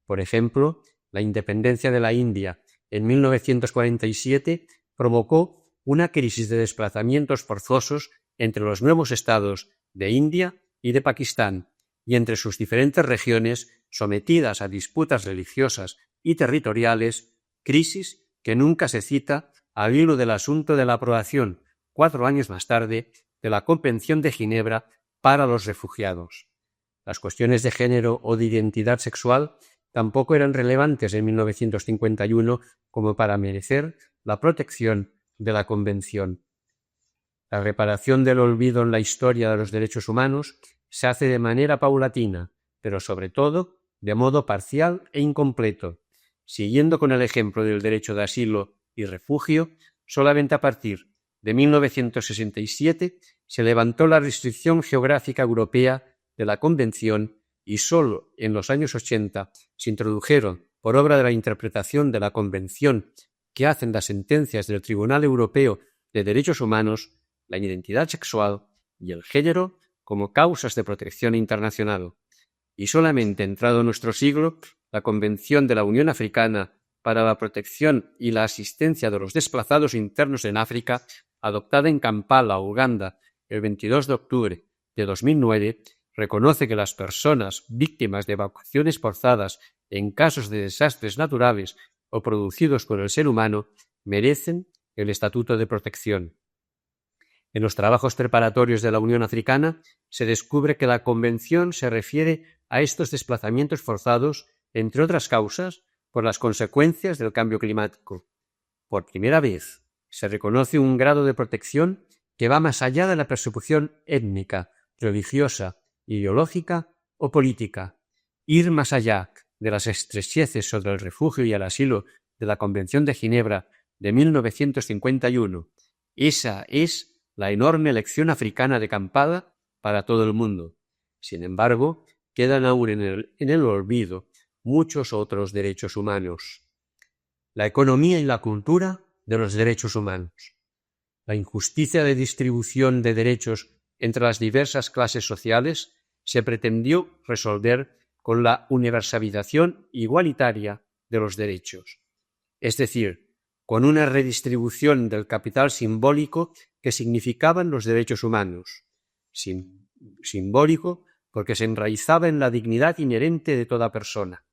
Por ejemplo, la independencia de la India en 1947 provocó una crisis de desplazamientos forzosos entre los nuevos estados de India y de Pakistán y entre sus diferentes regiones sometidas a disputas religiosas y territoriales, crisis que nunca se cita al hilo del asunto de la aprobación, 4 años más tarde, de la Convención de Ginebra para los refugiados. Las cuestiones de género o de identidad sexual tampoco eran relevantes en 1951 como para merecer la protección de la Convención. La reparación del olvido en la historia de los derechos humanos se hace de manera paulatina, pero sobre todo de modo parcial e incompleto, siguiendo con el ejemplo del derecho de asilo y refugio. Solamente a partir de 1967 se levantó la restricción geográfica europea de la Convención y solo en los años 80 se introdujeron, por obra de la interpretación de la Convención que hacen las sentencias del Tribunal Europeo de Derechos Humanos, la identidad sexual y el género como causas de protección internacional. Y solamente entrado nuestro siglo, la Convención de la Unión Africana para la protección y la asistencia de los desplazados internos en África, adoptada en Kampala, Uganda, el 22 de octubre de 2009, reconoce que las personas víctimas de evacuaciones forzadas en casos de desastres naturales o producidos por el ser humano merecen el estatuto de protección. En los trabajos preparatorios de la Unión Africana se descubre que la Convención se refiere a estos desplazamientos forzados, entre otras causas, por las consecuencias del cambio climático. Por primera vez se reconoce un grado de protección que va más allá de la persecución étnica, religiosa, ideológica o política. Ir más allá de las estrecheces sobre el refugio y el asilo de la Convención de Ginebra de 1951. Esa es la enorme lección africana de Kampala para todo el mundo. Sin embargo, quedan aún en el olvido muchos otros derechos humanos. La economía y la cultura de los derechos humanos. La injusticia de distribución de derechos entre las diversas clases sociales se pretendió resolver con la universalización igualitaria de los derechos, es decir, con una redistribución del capital simbólico que significaban los derechos humanos, simbólico porque se enraizaba en la dignidad inherente de toda persona.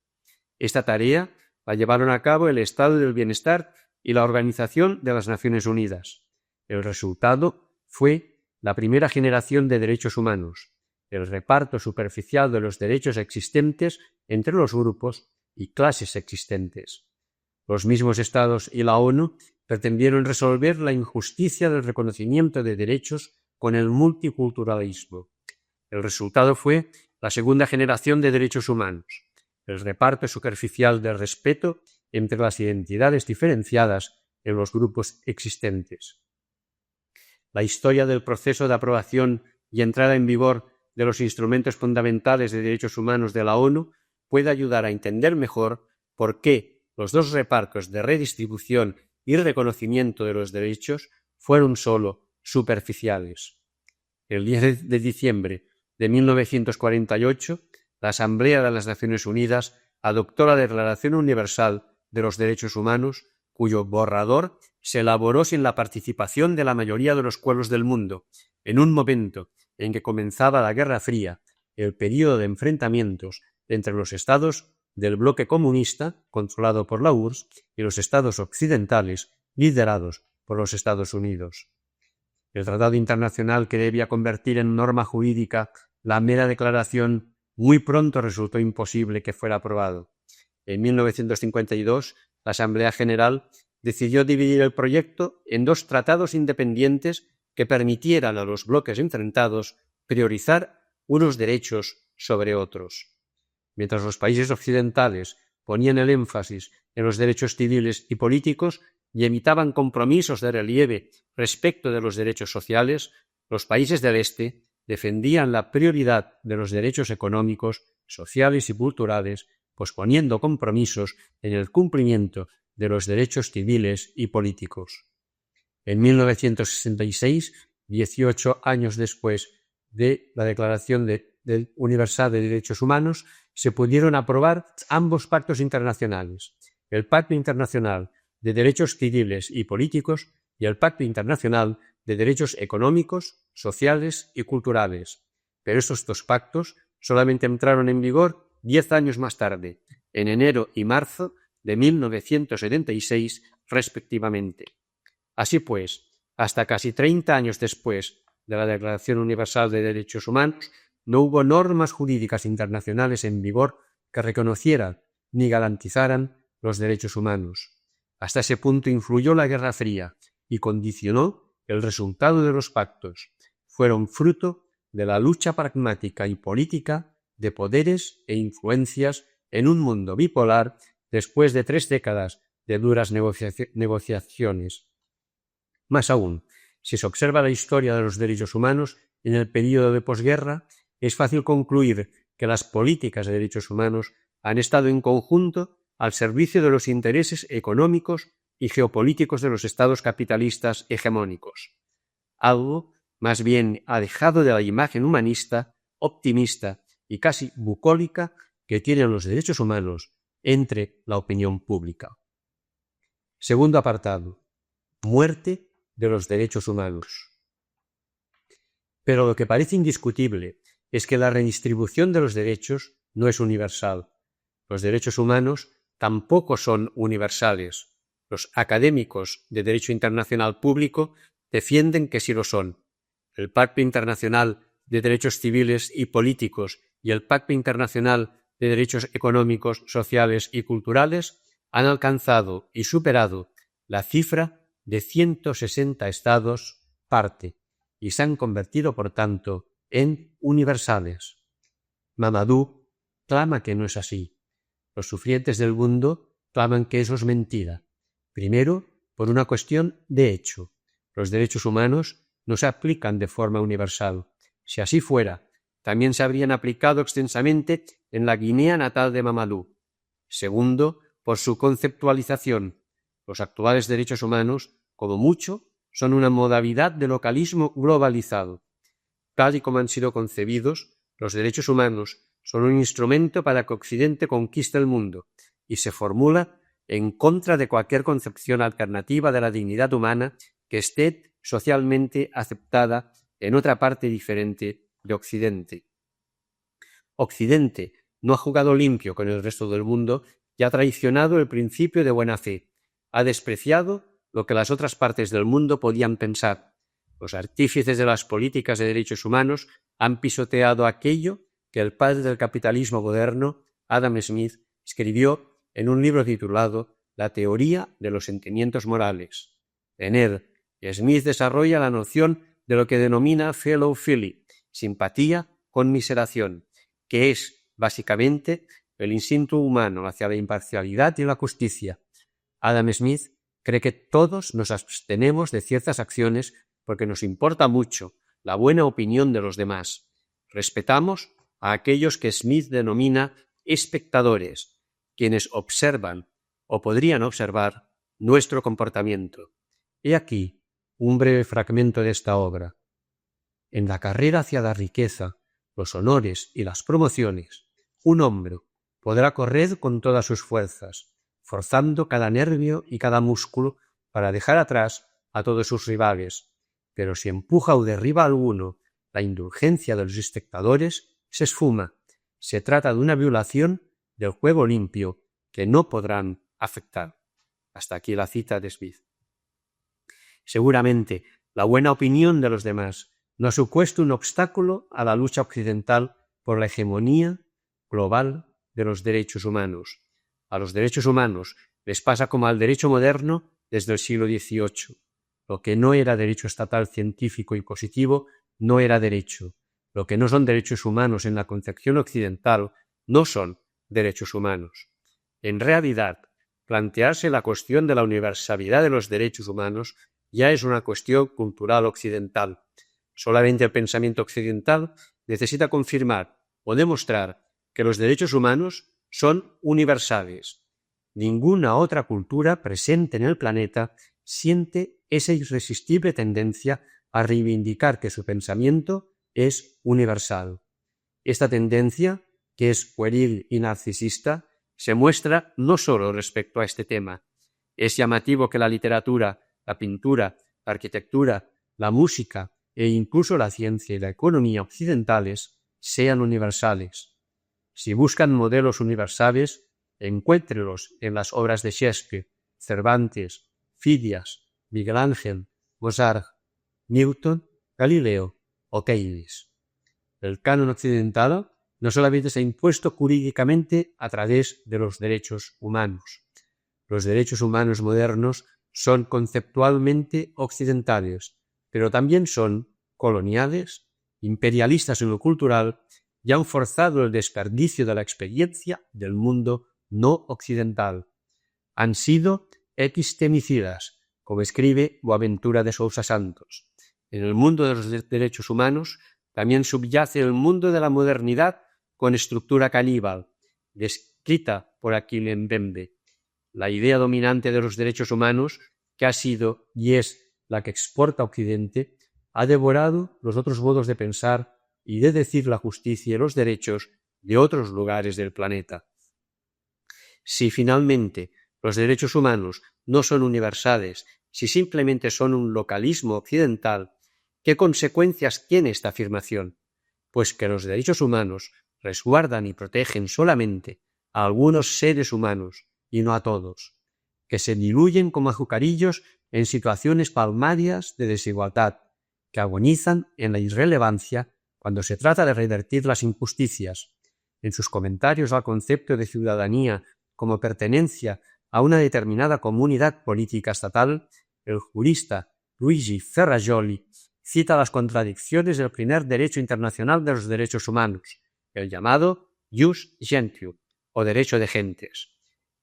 Esta tarea la llevaron a cabo el Estado del Bienestar y la Organización de las Naciones Unidas. El resultado fue la primera generación de derechos humanos, el reparto superficial de los derechos existentes entre los grupos y clases existentes. Los mismos Estados y la ONU pretendieron resolver la injusticia del reconocimiento de derechos con el multiculturalismo. El resultado fue la segunda generación de derechos humanos, el reparto superficial del respeto entre las identidades diferenciadas en los grupos existentes. La historia del proceso de aprobación y entrada en vigor de los instrumentos fundamentales de derechos humanos de la ONU puede ayudar a entender mejor por qué los dos repartos de redistribución y reconocimiento de los derechos fueron solo superficiales. El 10 de diciembre de 1948, la Asamblea de las Naciones Unidas adoptó la Declaración Universal de los Derechos Humanos, cuyo borrador se elaboró sin la participación de la mayoría de los pueblos del mundo, en un momento en que comenzaba la Guerra Fría, el período de enfrentamientos entre los estados del bloque comunista, controlado por la URSS, y los estados occidentales, liderados por los Estados Unidos. El tratado internacional que debía convertir en norma jurídica la mera declaración muy pronto resultó imposible que fuera aprobado. En 1952, la Asamblea General decidió dividir el proyecto en dos tratados independientes que permitieran a los bloques enfrentados priorizar unos derechos sobre otros. Mientras los países occidentales ponían el énfasis en los derechos civiles y políticos y evitaban compromisos de relieve respecto de los derechos sociales, los países del Este defendían la prioridad de los derechos económicos, sociales y culturales, posponiendo compromisos en el cumplimiento de los derechos civiles y políticos. En 1966, 18 años después de la Declaración Universal de Derechos Humanos, se pudieron aprobar ambos pactos internacionales, el Pacto Internacional de Derechos Civiles y Políticos y el Pacto Internacional de Derechos Económicos, Sociales y Culturales. Pero estos dos pactos solamente entraron en vigor 10 años más tarde, en enero y marzo de 1976 respectivamente. Así pues, hasta casi 30 años después de la Declaración Universal de Derechos Humanos, no hubo normas jurídicas internacionales en vigor que reconocieran ni garantizaran los derechos humanos. Hasta ese punto influyó la Guerra Fría y condicionó el resultado de los pactos. Fueron fruto de la lucha pragmática y política de poderes e influencias en un mundo bipolar después de 3 décadas de duras negociaciones. Más aún, si se observa la historia de los derechos humanos en el período de posguerra, es fácil concluir que las políticas de derechos humanos han estado en conjunto al servicio de los intereses económicos y geopolíticos de los estados capitalistas hegemónicos. Algo más bien alejado de la imagen humanista, optimista y casi bucólica que tienen los derechos humanos entre la opinión pública. Segundo apartado: muerte de los derechos humanos. Pero lo que parece indiscutible es que la redistribución de los derechos no es universal. Los derechos humanos tampoco son universales. Los académicos de Derecho Internacional Público defienden que sí lo son. El Pacto Internacional de Derechos Civiles y Políticos y el Pacto Internacional de Derechos Económicos, Sociales y Culturales han alcanzado y superado la cifra de 160 estados parte y se han convertido, por tanto, en universales. Mamadou clama que no es así. Los sufrientes del mundo claman que eso es mentira. Primero, por una cuestión de hecho. Los derechos humanos no se aplican de forma universal. Si así fuera, también se habrían aplicado extensamente en la Guinea natal de Mamadou. Segundo, por su conceptualización. Los actuales derechos humanos, como mucho, son una modalidad de localismo globalizado. Tal y como han sido concebidos, los derechos humanos son un instrumento para que Occidente conquiste el mundo y se formula en contra de cualquier concepción alternativa de la dignidad humana que esté socialmente aceptada en otra parte diferente de Occidente. Occidente no ha jugado limpio con el resto del mundo y ha traicionado el principio de buena fe. Ha despreciado lo que las otras partes del mundo podían pensar. Los artífices de las políticas de derechos humanos han pisoteado aquello que el padre del capitalismo moderno, Adam Smith, escribió en un libro titulado La teoría de los sentimientos morales. En él, Smith desarrolla la noción de lo que denomina fellow feeling, simpatía, conmiseración, que es, básicamente, el instinto humano hacia la imparcialidad y la justicia. Adam Smith cree que todos nos abstenemos de ciertas acciones porque nos importa mucho la buena opinión de los demás. Respetamos a aquellos que Smith denomina espectadores, quienes observan o podrían observar nuestro comportamiento. He aquí un breve fragmento de esta obra. En la carrera hacia la riqueza, los honores y las promociones, un hombre podrá correr con todas sus fuerzas, forzando cada nervio y cada músculo para dejar atrás a todos sus rivales. Pero si empuja o derriba a alguno, la indulgencia de los espectadores se esfuma. Se trata de una violación del juego limpio que no podrán afectar. Hasta aquí la cita de Smith. Seguramente, la buena opinión de los demás no ha supuesto un obstáculo a la lucha occidental por la hegemonía global de los derechos humanos. A los derechos humanos les pasa como al derecho moderno desde el siglo XVIII. Lo que no era derecho estatal científico y positivo no era derecho. Lo que no son derechos humanos en la concepción occidental no son derechos humanos. En realidad, plantearse la cuestión de la universalidad de los derechos humanos ya es una cuestión cultural occidental. Solamente el pensamiento occidental necesita confirmar o demostrar que los derechos humanos son universales. Ninguna otra cultura presente en el planeta siente esa irresistible tendencia a reivindicar que su pensamiento es universal. Esta tendencia, que es pueril y narcisista, se muestra no solo respecto a este tema. Es llamativo que la literatura, la pintura, la arquitectura, la música e incluso la ciencia y la economía occidentales sean universales. Si buscan modelos universales, encuéntrelos en las obras de Shakespeare, Cervantes, Fidias, Miguel Ángel, Mozart, Newton, Galileo o Keynes. El canon occidental no solamente se ha impuesto jurídicamente a través de los derechos humanos. Los derechos humanos modernos son conceptualmente occidentales, pero también son coloniales, imperialistas en lo cultural y han forzado el desperdicio de la experiencia del mundo no occidental. Han sido epistemicidas, como escribe Boaventura de Sousa Santos. En el mundo de los derechos humanos también subyace el mundo de la modernidad con estructura caníbal, descrita por Achille Mbembe. La idea dominante de los derechos humanos, que ha sido y es la que exporta Occidente, ha devorado los otros modos de pensar y de decir la justicia y los derechos de otros lugares del planeta. Si finalmente los derechos humanos no son universales, si simplemente son un localismo occidental, ¿qué consecuencias tiene esta afirmación? Pues que los derechos humanos resguardan y protegen solamente a algunos seres humanos y no a todos, que se diluyen como azucarillos en situaciones palmarias de desigualdad, que agonizan en la irrelevancia cuando se trata de revertir las injusticias. En sus comentarios al concepto de ciudadanía como pertenencia a una determinada comunidad política estatal, el jurista Luigi Ferrajoli cita las contradicciones del primer derecho internacional de los derechos humanos, el llamado Jus Gentium, o derecho de gentes.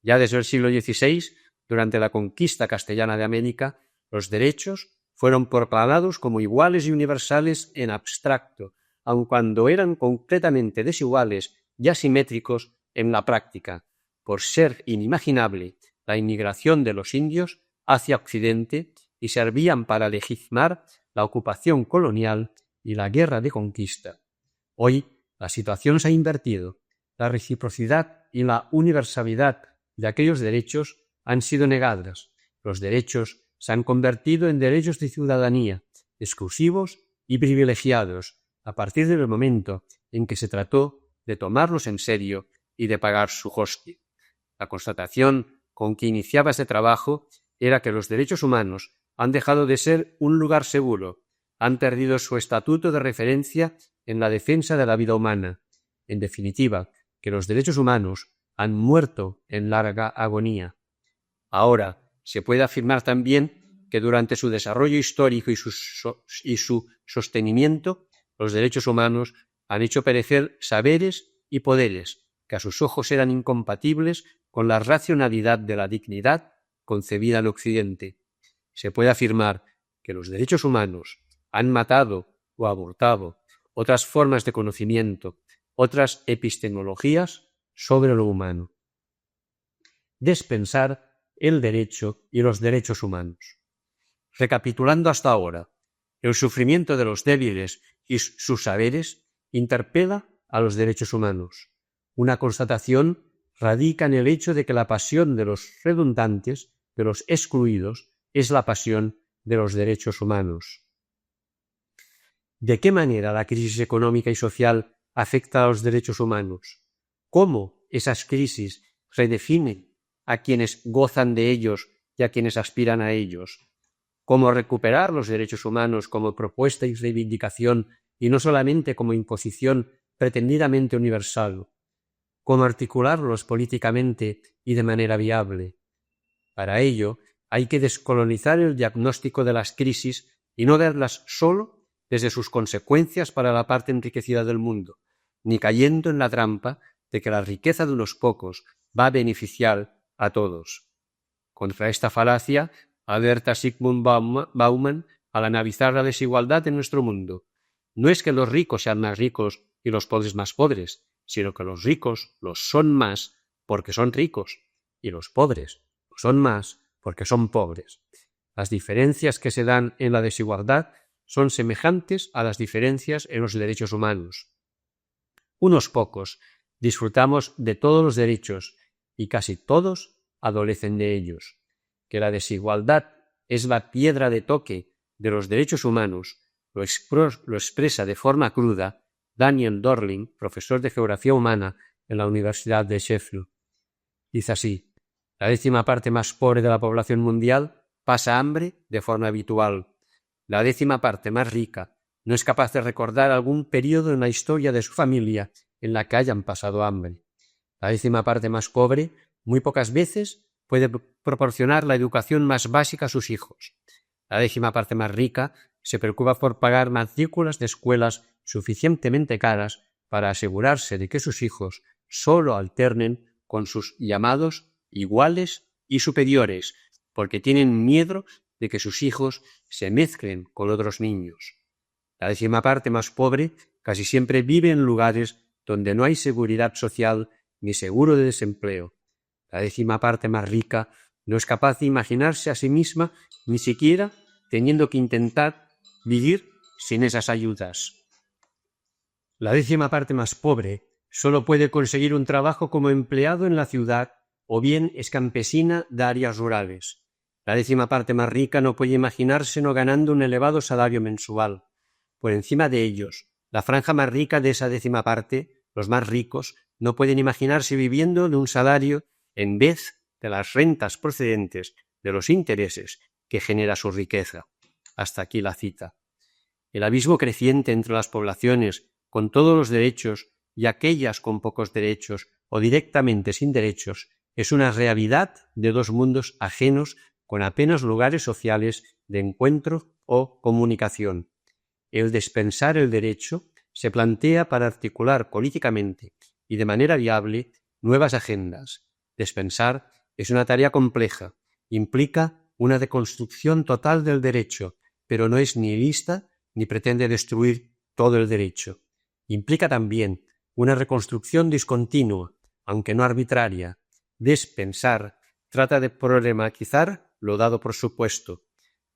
Ya desde el siglo XVI, durante la conquista castellana de América, los derechos fueron proclamados como iguales y universales en abstracto, aun cuando eran concretamente desiguales y asimétricos en la práctica, por ser inimaginable la inmigración de los indios hacia Occidente y servían para legitimar la ocupación colonial y la guerra de conquista. Hoy la situación se ha invertido. La reciprocidad y la universalidad de aquellos derechos han sido negadas. Los derechos se han convertido en derechos de ciudadanía, exclusivos y privilegiados, a partir del momento en que se trató de tomarlos en serio y de pagar su hostia. La constatación con que iniciaba este trabajo era que los derechos humanos han dejado de ser un lugar seguro, han perdido su estatuto de referencia en la defensa de la vida humana. En definitiva, que los derechos humanos han muerto en larga agonía. Ahora, se puede afirmar también que durante su desarrollo histórico y su sostenimiento, los derechos humanos han hecho perecer saberes y poderes que a sus ojos eran incompatibles con la racionalidad de la dignidad concebida en Occidente. Se puede afirmar que los derechos humanos han matado o abortado otras formas de conocimiento, otras epistemologías sobre lo humano. Despensar el derecho y los derechos humanos. Recapitulando hasta ahora, el sufrimiento de los débiles y sus saberes interpela a los derechos humanos. Una constatación radica en el hecho de que la pasión de los redundantes, de los excluidos, es la pasión de los derechos humanos. ¿De qué manera la crisis económica y social afecta a los derechos humanos? ¿Cómo esas crisis redefinen a quienes gozan de ellos y a quienes aspiran a ellos? ¿Cómo recuperar los derechos humanos como propuesta y reivindicación y no solamente como imposición pretendidamente universal? ¿Cómo articularlos políticamente y de manera viable? Para ello, hay que descolonizar el diagnóstico de las crisis y no verlas solo desde sus consecuencias para la parte enriquecida del mundo, ni cayendo en la trampa de que la riqueza de unos pocos va a beneficiar a todos. Contra esta falacia alerta Zygmunt Bauman al analizar la desigualdad en nuestro mundo. No es que los ricos sean más ricos y los pobres más pobres, sino que los ricos los son más porque son ricos y los pobres son más porque son pobres. Las diferencias que se dan en la desigualdad son semejantes a las diferencias en los derechos humanos. Unos pocos disfrutamos de todos los derechos y casi todos adolecen de ellos. Que la desigualdad es la piedra de toque de los derechos humanos lo expresa de forma cruda Daniel Dorling, profesor de Geografía Humana en la Universidad de Sheffield. Dice así: la 10ª parte más pobre de la población mundial pasa hambre de forma habitual. La 10ª parte más rica no es capaz de recordar algún periodo en la historia de su familia en la que hayan pasado hambre. La 10ª parte más pobre muy pocas veces puede proporcionar la educación más básica a sus hijos. La 10ª parte más rica se preocupa por pagar matrículas de escuelas suficientemente caras para asegurarse de que sus hijos solo alternen con sus llamados iguales y superiores, porque tienen miedo de que sus hijos se mezclen con otros niños. La 10ª parte más pobre casi siempre vive en lugares donde no hay seguridad social ni seguro de desempleo. La 10ª parte más rica no es capaz de imaginarse a sí misma ni siquiera teniendo que intentar vivir sin esas ayudas. La 10ª parte más pobre solo puede conseguir un trabajo como empleado en la ciudad o bien es campesina de áreas rurales. La 10ª parte más rica no puede imaginarse no ganando un elevado salario mensual. Por encima de ellos, la franja más rica de esa 10ª parte, los más ricos, no pueden imaginarse viviendo de un salario en vez de las rentas procedentes de los intereses que genera su riqueza. Hasta aquí la cita. El abismo creciente entre las poblaciones con todos los derechos y aquellas con pocos derechos o directamente sin derechos es una realidad de dos mundos ajenos con apenas lugares sociales de encuentro o comunicación. El despensar el derecho se plantea para articular políticamente y de manera viable nuevas agendas. Despensar es una tarea compleja, implica una deconstrucción total del derecho, pero no es nihilista ni pretende destruir todo el derecho. Implica también una reconstrucción discontinua, aunque no arbitraria. Despensar trata de problematizar lo dado por supuesto.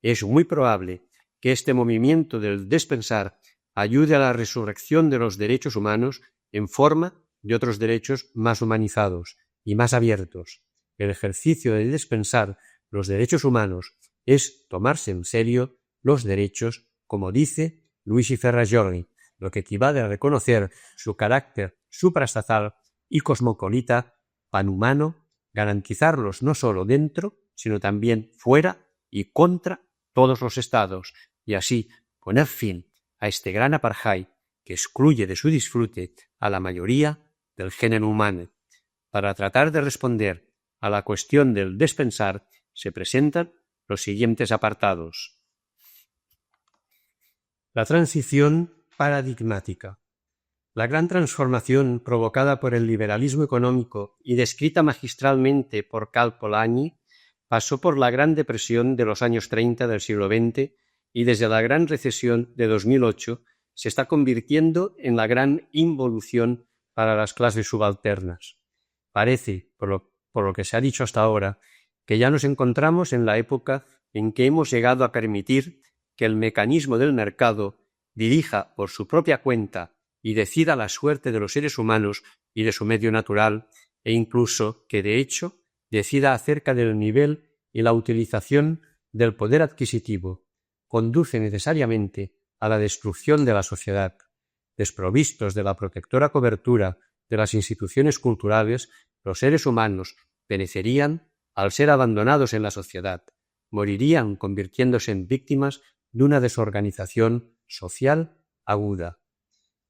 Es muy probable que este movimiento del despensar ayude a la resurrección de los derechos humanos en forma de otros derechos más humanizados y más abiertos. El ejercicio de despensar los derechos humanos es tomarse en serio los derechos, como dice Luigi Ferrajoli, lo que equivale a reconocer su carácter supraestatal y cosmopolita, panhumano, garantizarlos no solo dentro, sino también fuera y contra todos los estados, y así poner fin a este gran apartheid que excluye de su disfrute a la mayoría del género humano. Para tratar de responder a la cuestión del despensar, se presentan los siguientes apartados. La transición paradigmática. La gran transformación provocada por el liberalismo económico y descrita magistralmente por Cal Polanyi pasó por la Gran Depresión de los años 30 del siglo XX y desde la Gran Recesión de 2008 se está convirtiendo en la gran involución para las clases subalternas. Parece, por lo que se ha dicho hasta ahora, que ya nos encontramos en la época en que hemos llegado a permitir que el mecanismo del mercado dirija por su propia cuenta y decida la suerte de los seres humanos y de su medio natural, e incluso que, de hecho, decida acerca del nivel y la utilización del poder adquisitivo, conduce necesariamente a la destrucción de la sociedad. Desprovistos de la protectora cobertura de las instituciones culturales, los seres humanos perecerían al ser abandonados en la sociedad, morirían convirtiéndose en víctimas de una desorganización social aguda.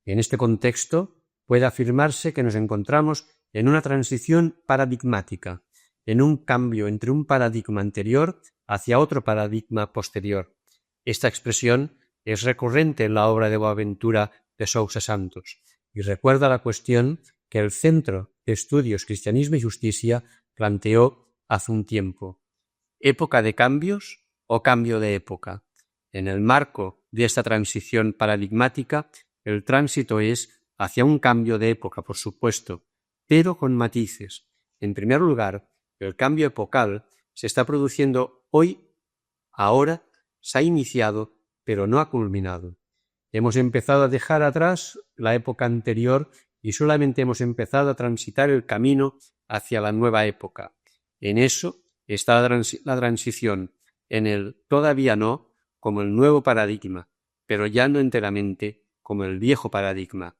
En este contexto, puede afirmarse que nos encontramos en una transición paradigmática, en un cambio entre un paradigma anterior hacia otro paradigma posterior. Esta expresión es recurrente en la obra de Boaventura de Sousa Santos y recuerda la cuestión que el Centro de Estudios Cristianismo y Justicia planteó hace un tiempo. ¿Época de cambios o cambio de época? En el marco de esta transición paradigmática, el tránsito es hacia un cambio de época, por supuesto, pero con matices. En primer lugar, el cambio epocal se está produciendo hoy, ahora, se ha iniciado, pero no ha culminado. Hemos empezado a dejar atrás la época anterior y solamente hemos empezado a transitar el camino hacia la nueva época. En eso está la transición, en el todavía no, como el nuevo paradigma, pero ya no enteramente como el viejo paradigma.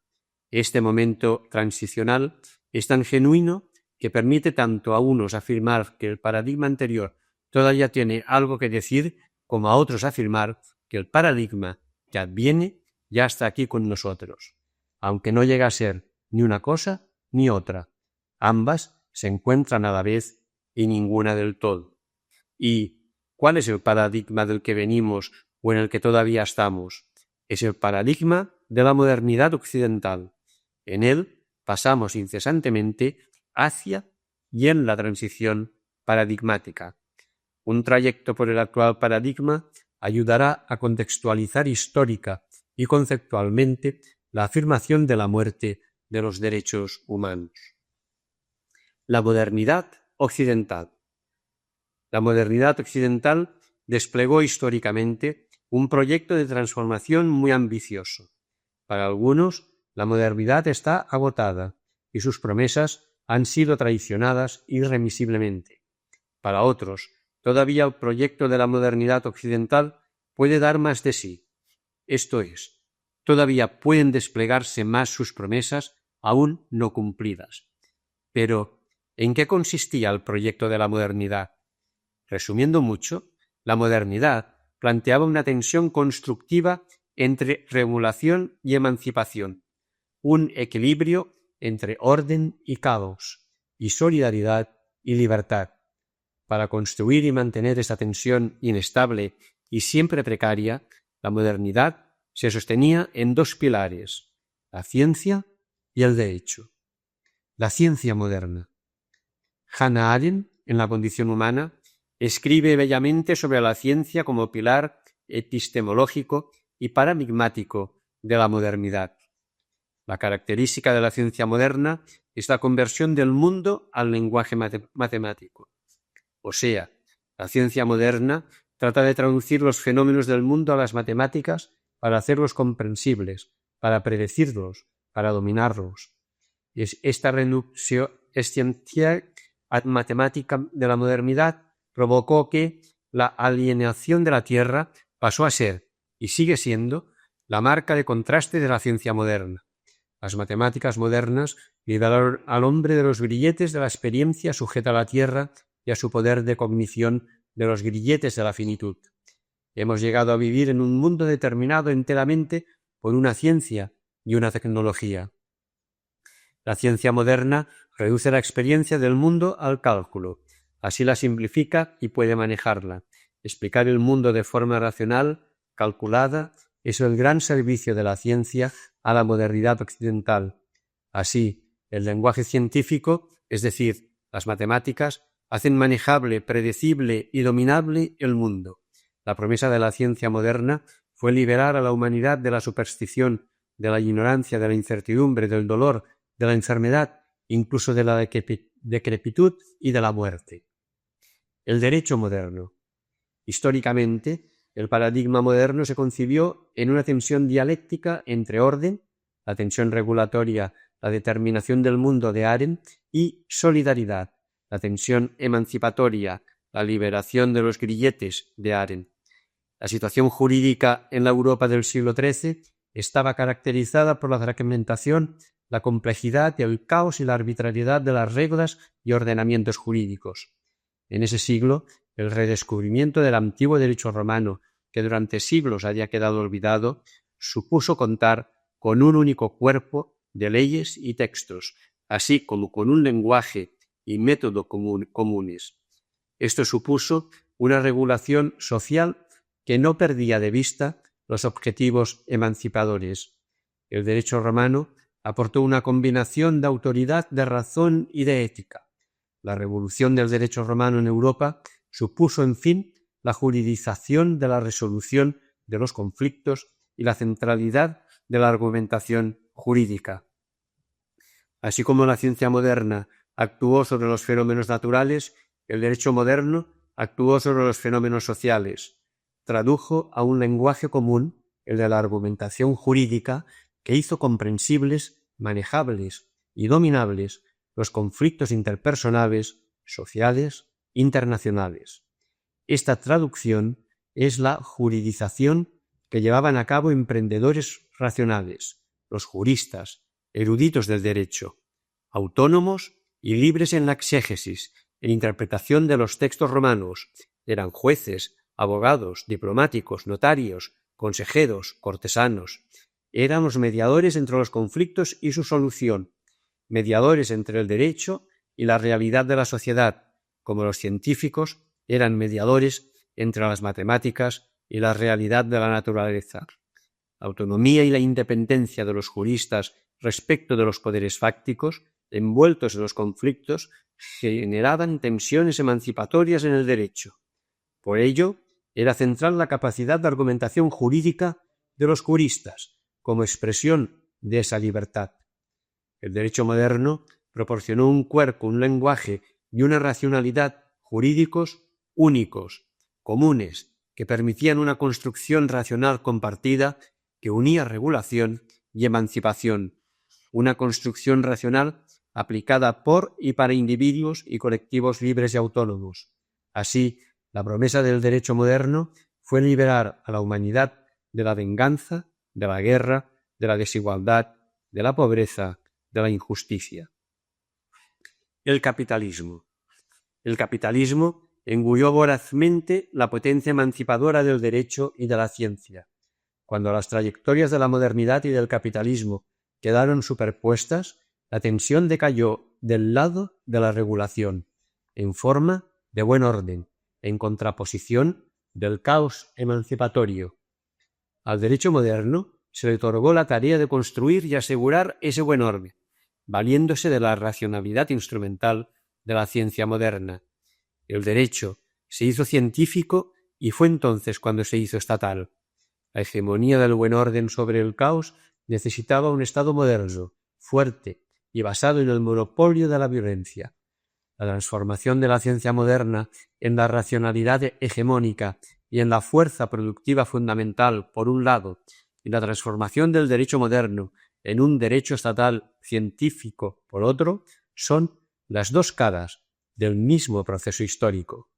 Este momento transicional es tan genuino que permite tanto a unos afirmar que el paradigma anterior todavía tiene algo que decir, como a otros afirmar que el paradigma que adviene ya está aquí con nosotros, aunque no llega a ser ni una cosa ni otra. Ambas se encuentran a la vez y ninguna del todo. ¿Y cuál es el paradigma del que venimos o en el que todavía estamos? Es el paradigma de la modernidad occidental. En él pasamos incesantemente hacia y en la transición paradigmática. Un trayecto por el actual paradigma ayudará a contextualizar histórica y conceptualmente la afirmación de la muerte de los derechos humanos. La modernidad occidental. La modernidad occidental desplegó históricamente un proyecto de transformación muy ambicioso. Para algunos, la modernidad está agotada y sus promesas han sido traicionadas irremisiblemente. Para otros, todavía el proyecto de la modernidad occidental puede dar más de sí. Esto es, todavía pueden desplegarse más sus promesas aún no cumplidas. Pero, ¿en qué consistía el proyecto de la modernidad? Resumiendo mucho, la modernidad planteaba una tensión constructiva entre regulación y emancipación, un equilibrio entre orden y caos, y solidaridad y libertad. Para construir y mantener esta tensión inestable y siempre precaria, la modernidad se sostenía en dos pilares, la ciencia y el derecho. La ciencia moderna. Hannah Arendt, en La condición humana, escribe bellamente sobre la ciencia como pilar epistemológico y paradigmático de la modernidad. La característica de la ciencia moderna es la conversión del mundo al lenguaje matemático. O sea, la ciencia moderna trata de traducir los fenómenos del mundo a las matemáticas para hacerlos comprensibles, para predecirlos, para dominarlos. Esta reducción ciencial matemática de la modernidad provocó que la alienación de la Tierra pasó a ser, y sigue siendo, la marca de contraste de la ciencia moderna. Las matemáticas modernas liberaron al hombre de los grilletes de la experiencia sujeta a la Tierra y a su poder de cognición de los grilletes de la finitud. Hemos llegado a vivir en un mundo determinado enteramente por una ciencia y una tecnología. La ciencia moderna reduce la experiencia del mundo al cálculo, así la simplifica y puede manejarla. Explicar el mundo de forma racional, calculada, es el gran servicio de la ciencia a la modernidad occidental. Así, el lenguaje científico, es decir, las matemáticas, hacen manejable, predecible y dominable el mundo. La promesa de la ciencia moderna fue liberar a la humanidad de la superstición, de la ignorancia, de la incertidumbre, del dolor, de la enfermedad, incluso de la decrepitud y de la muerte. El derecho moderno. Históricamente, el paradigma moderno se concibió en una tensión dialéctica entre orden, la tensión regulatoria, la determinación del mundo de Arendt, y solidaridad, la tensión emancipatoria, la liberación de los grilletes de Arendt. La situación jurídica en la Europa del siglo XIII estaba caracterizada por la fragmentación, la complejidad, el caos y la arbitrariedad de las reglas y ordenamientos jurídicos. En ese siglo, el redescubrimiento del antiguo derecho romano, que durante siglos había quedado olvidado, supuso contar con un único cuerpo de leyes y textos, así como con un lenguaje y método comunes. Esto supuso una regulación social que no perdía de vista los objetivos emancipadores. El derecho romano aportó una combinación de autoridad, de razón y de ética. La revolución del derecho romano en Europa supuso, en fin, la juridización de la resolución de los conflictos y la centralidad de la argumentación jurídica. Así como la ciencia moderna actuó sobre los fenómenos naturales, el derecho moderno actuó sobre los fenómenos sociales. tradujo a un lenguaje común, el de la argumentación jurídica, que hizo comprensibles, manejables y dominables los conflictos interpersonales, sociales, internacionales. Esta traducción es la juridización que llevaban a cabo emprendedores racionales, los juristas, eruditos del derecho, autónomos y libres en la exégesis, en interpretación de los textos romanos. Eran jueces, abogados, diplomáticos, notarios, consejeros, cortesanos. Eran los mediadores entre los conflictos y su solución, mediadores entre el derecho y la realidad de la sociedad, como los científicos eran mediadores entre las matemáticas y la realidad de la naturaleza. La autonomía y la independencia de los juristas respecto de los poderes fácticos, envueltos en los conflictos, generaban tensiones emancipatorias en el derecho. Por ello, era central la capacidad de argumentación jurídica de los juristas, como expresión de esa libertad. El derecho moderno proporcionó un cuerpo, un lenguaje y una racionalidad jurídicos únicos, comunes, que permitían una construcción racional compartida que unía regulación y emancipación, una construcción racional aplicada por y para individuos y colectivos libres y autónomos. Así, la promesa del derecho moderno fue liberar a la humanidad de la venganza, de la guerra, de la desigualdad, de la pobreza, de la injusticia. El capitalismo. El capitalismo engulló vorazmente la potencia emancipadora del derecho y de la ciencia. Cuando las trayectorias de la modernidad y del capitalismo quedaron superpuestas, la tensión decayó del lado de la regulación, en forma de buen orden, en contraposición del caos emancipatorio. Al derecho moderno se le otorgó la tarea de construir y asegurar ese buen orden, valiéndose de la racionalidad instrumental de la ciencia moderna. El derecho se hizo científico y fue entonces cuando se hizo estatal. La hegemonía del buen orden sobre el caos necesitaba un Estado moderno, fuerte y basado en el monopolio de la violencia. La transformación de la ciencia moderna en la racionalidad hegemónica y en la fuerza productiva fundamental, por un lado, y la transformación del derecho moderno en un derecho estatal científico, por otro, son las dos caras del mismo proceso histórico.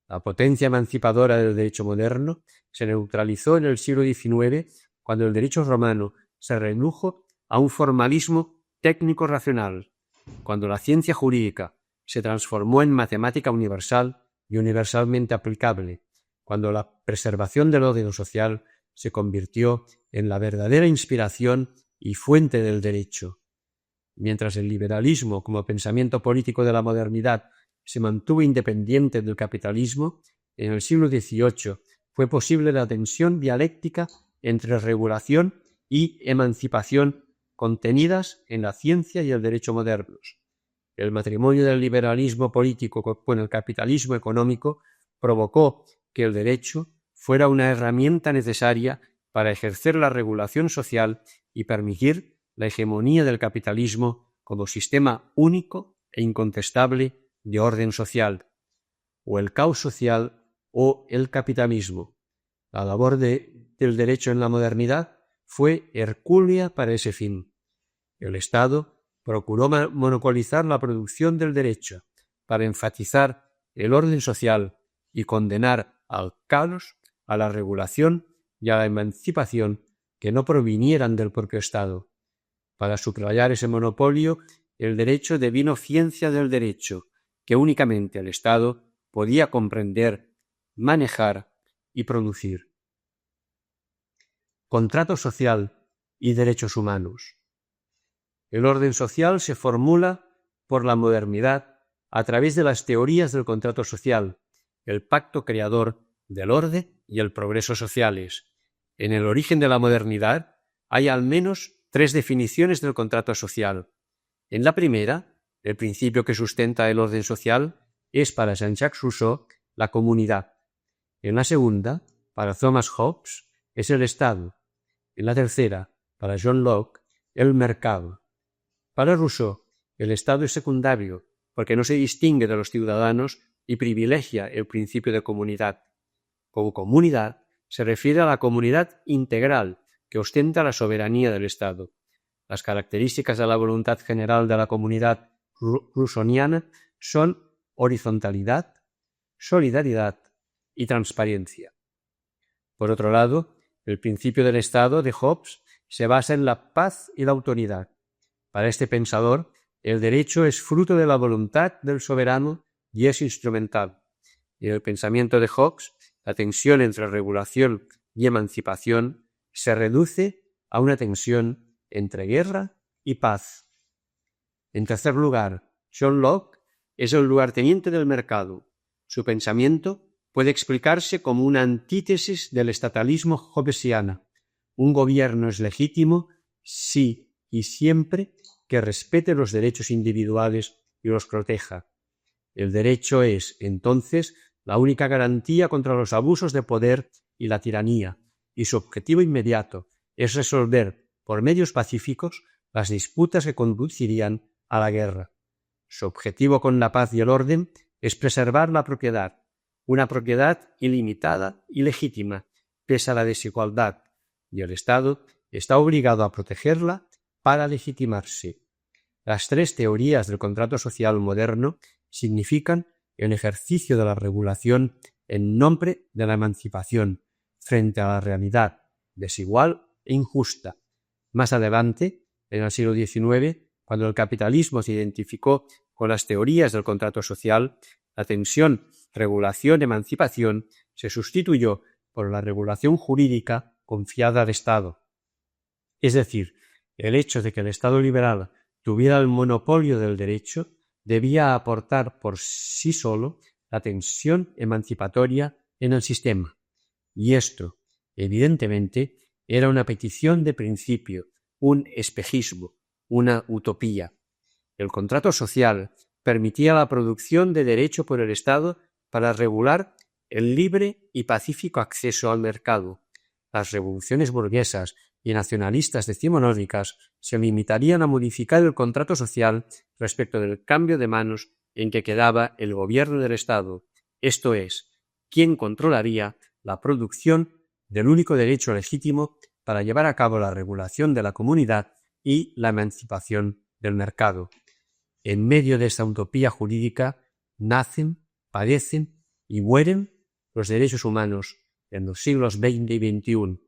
La potencia emancipadora del derecho moderno se neutralizó en el siglo XIX cuando el derecho romano se redujo a un formalismo técnico-racional, cuando la ciencia jurídica se transformó en matemática universal y universalmente aplicable, cuando la preservación del orden social se convirtió en la verdadera inspiración y fuente del derecho. Mientras el liberalismo como pensamiento político de la modernidad se mantuvo independiente del capitalismo, en el siglo XVIII fue posible la tensión dialéctica entre regulación y emancipación contenidas en la ciencia y el derecho modernos. El matrimonio del liberalismo político con el capitalismo económico provocó que el derecho fuera una herramienta necesaria para ejercer la regulación social y permitir la hegemonía del capitalismo como sistema único e incontestable de orden social, o el caos social o el capitalismo. La labor del derecho en la modernidad fue hercúlea para ese fin. El Estado procuró monopolizar la producción del derecho para enfatizar el orden social y condenar al caos, a la regulación y a la emancipación que no provinieran del propio Estado. Para subrayar ese monopolio, el derecho devino ciencia del derecho, que únicamente el Estado podía comprender, manejar y producir. Contrato social y derechos humanos. El orden social se formula por la modernidad a través de las teorías del contrato social, el pacto creador del orden y el progreso sociales. En el origen de la modernidad hay al menos 3 definiciones del contrato social. En la primera, el principio que sustenta el orden social es para Jean-Jacques Rousseau la comunidad. En la segunda, para Thomas Hobbes, es el Estado. En la tercera, para John Locke, el mercado. Para Rousseau, el Estado es secundario porque no se distingue de los ciudadanos y privilegia el principio de comunidad. como comunidad se refiere a la comunidad integral que ostenta la soberanía del Estado. Las características de la voluntad general de la comunidad rusoniana son horizontalidad, solidaridad y transparencia. Por otro lado, el principio del Estado de Hobbes se basa en la paz y la autoridad. Para este pensador, el derecho es fruto de la voluntad del soberano y es instrumental. En el pensamiento de Hobbes, la tensión entre regulación y emancipación se reduce a una tensión entre guerra y paz. En tercer lugar, John Locke es el lugarteniente del mercado. Su pensamiento puede explicarse como una antítesis del estatalismo hobbesiano. Un gobierno es legítimo si y siempre que respete los derechos individuales y los proteja. El derecho es, entonces, la única garantía contra los abusos de poder y la tiranía, y su objetivo inmediato es resolver por medios pacíficos las disputas que conducirían a la guerra. Su objetivo con la paz y el orden es preservar la propiedad, una propiedad ilimitada y legítima, pese a la desigualdad, y el Estado está obligado a protegerla para legitimarse. Las tres teorías del contrato social moderno significan el ejercicio de la regulación en nombre de la emancipación frente a la realidad desigual e injusta. Más adelante, en el siglo XIX, cuando el capitalismo se identificó con las teorías del contrato social, la tensión regulación-emancipación se sustituyó por la regulación jurídica confiada al Estado. Es decir, el hecho de que el Estado liberal tuviera el monopolio del derecho debía aportar por sí solo la tensión emancipatoria en el sistema. Y esto, evidentemente, era una petición de principio, un espejismo, una utopía. El contrato social permitía la producción de derecho por el Estado para regular el libre y pacífico acceso al mercado. Las revoluciones burguesas y nacionalistas decimonónicas se limitarían a modificar el contrato social respecto del cambio de manos en que quedaba el gobierno del Estado, esto es, quién controlaría la producción del único derecho legítimo para llevar a cabo la regulación de la comunidad y la emancipación del mercado. En medio de esta utopía jurídica nacen, padecen y mueren los derechos humanos en los siglos XX y XXI.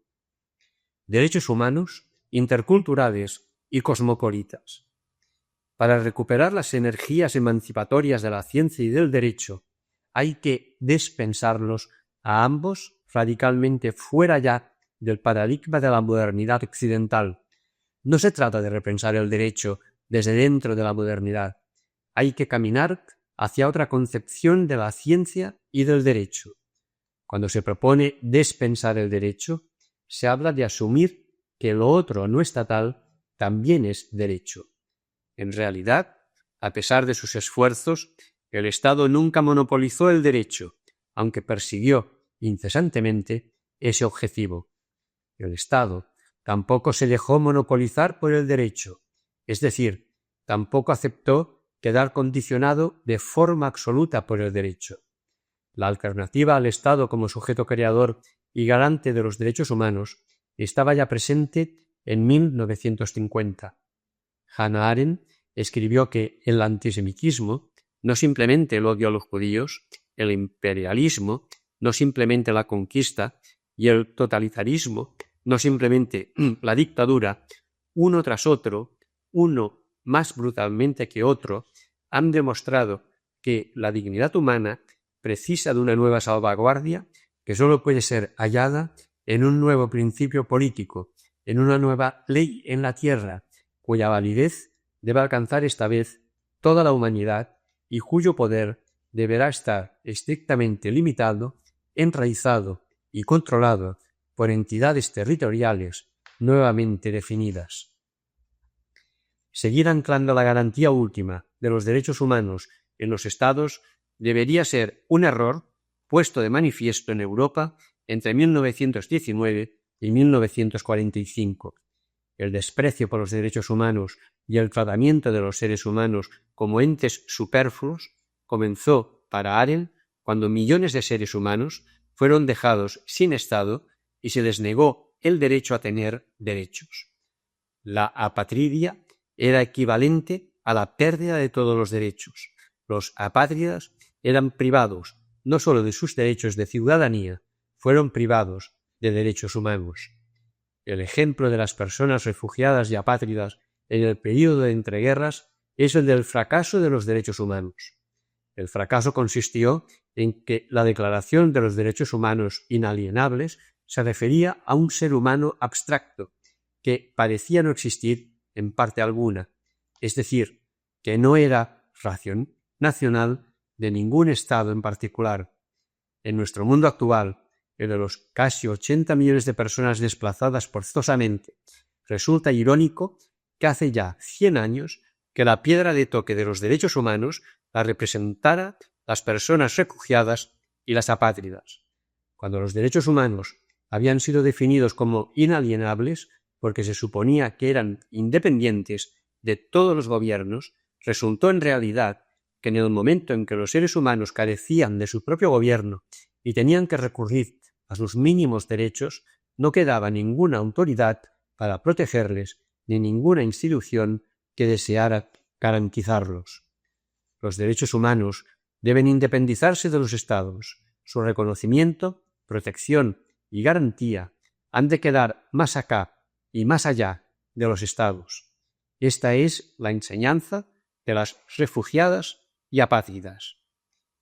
Derechos humanos, interculturales y cosmopolitas. Para recuperar las energías emancipatorias de la ciencia y del derecho, hay que despensarlos a ambos radicalmente fuera ya del paradigma de la modernidad occidental. No se trata de repensar el derecho desde dentro de la modernidad. Hay que caminar hacia otra concepción de la ciencia y del derecho. Cuando se propone despensar el derecho, se habla de asumir que lo otro no estatal también es derecho. En realidad, a pesar de sus esfuerzos, el Estado nunca monopolizó el derecho, aunque persiguió incesantemente ese objetivo. El Estado tampoco se dejó monopolizar por el derecho, es decir, tampoco aceptó quedar condicionado de forma absoluta por el derecho. La alternativa al Estado como sujeto creador y garante de los derechos humanos estaba ya presente en 1950. Hannah Arendt escribió que el antisemitismo, no simplemente el odio a los judíos, el imperialismo, no simplemente la conquista, y el totalitarismo, no simplemente la dictadura, uno tras otro, uno más brutalmente que otro, han demostrado que la dignidad humana precisa de una nueva salvaguardia que solo puede ser hallada en un nuevo principio político, en una nueva ley en la tierra, cuya validez debe alcanzar esta vez toda la humanidad y cuyo poder deberá estar estrictamente limitado, enraizado y controlado por entidades territoriales nuevamente definidas. Seguir anclando la garantía última de los derechos humanos en los Estados debería ser un error puesto de manifiesto en Europa entre 1919 y 1945. El desprecio por los derechos humanos y el tratamiento de los seres humanos como entes superfluos comenzó para Arendt cuando millones de seres humanos fueron dejados sin Estado y se les negó el derecho a tener derechos. La apatridia era equivalente a la pérdida de todos los derechos. Los apátridas eran privados no solo de sus derechos de ciudadanía, fueron privados de derechos humanos. El ejemplo de las personas refugiadas y apátridas en el período de entreguerras es el del fracaso de los derechos humanos. El fracaso consistió en que la Declaración de los Derechos Humanos Inalienables se refería a un ser humano abstracto que parecía no existir en parte alguna, es decir, que no era ración nacional de ningún Estado en particular. En nuestro mundo actual, el de los casi 80 millones de personas desplazadas forzosamente, resulta irónico que hace ya 100 años que la piedra de toque de los derechos humanos la representara las personas refugiadas y las apátridas. Cuando los derechos humanos habían sido definidos como inalienables porque se suponía que eran independientes de todos los gobiernos, resultó en realidad que en el momento en que los seres humanos carecían de su propio gobierno y tenían que recurrir a sus mínimos derechos, no quedaba ninguna autoridad para protegerles ni ninguna institución que deseara garantizarlos. Los derechos humanos deben independizarse de los Estados. Su reconocimiento, protección y garantía han de quedar más acá y más allá de los Estados. Esta es la enseñanza de las refugiadas y apátridas.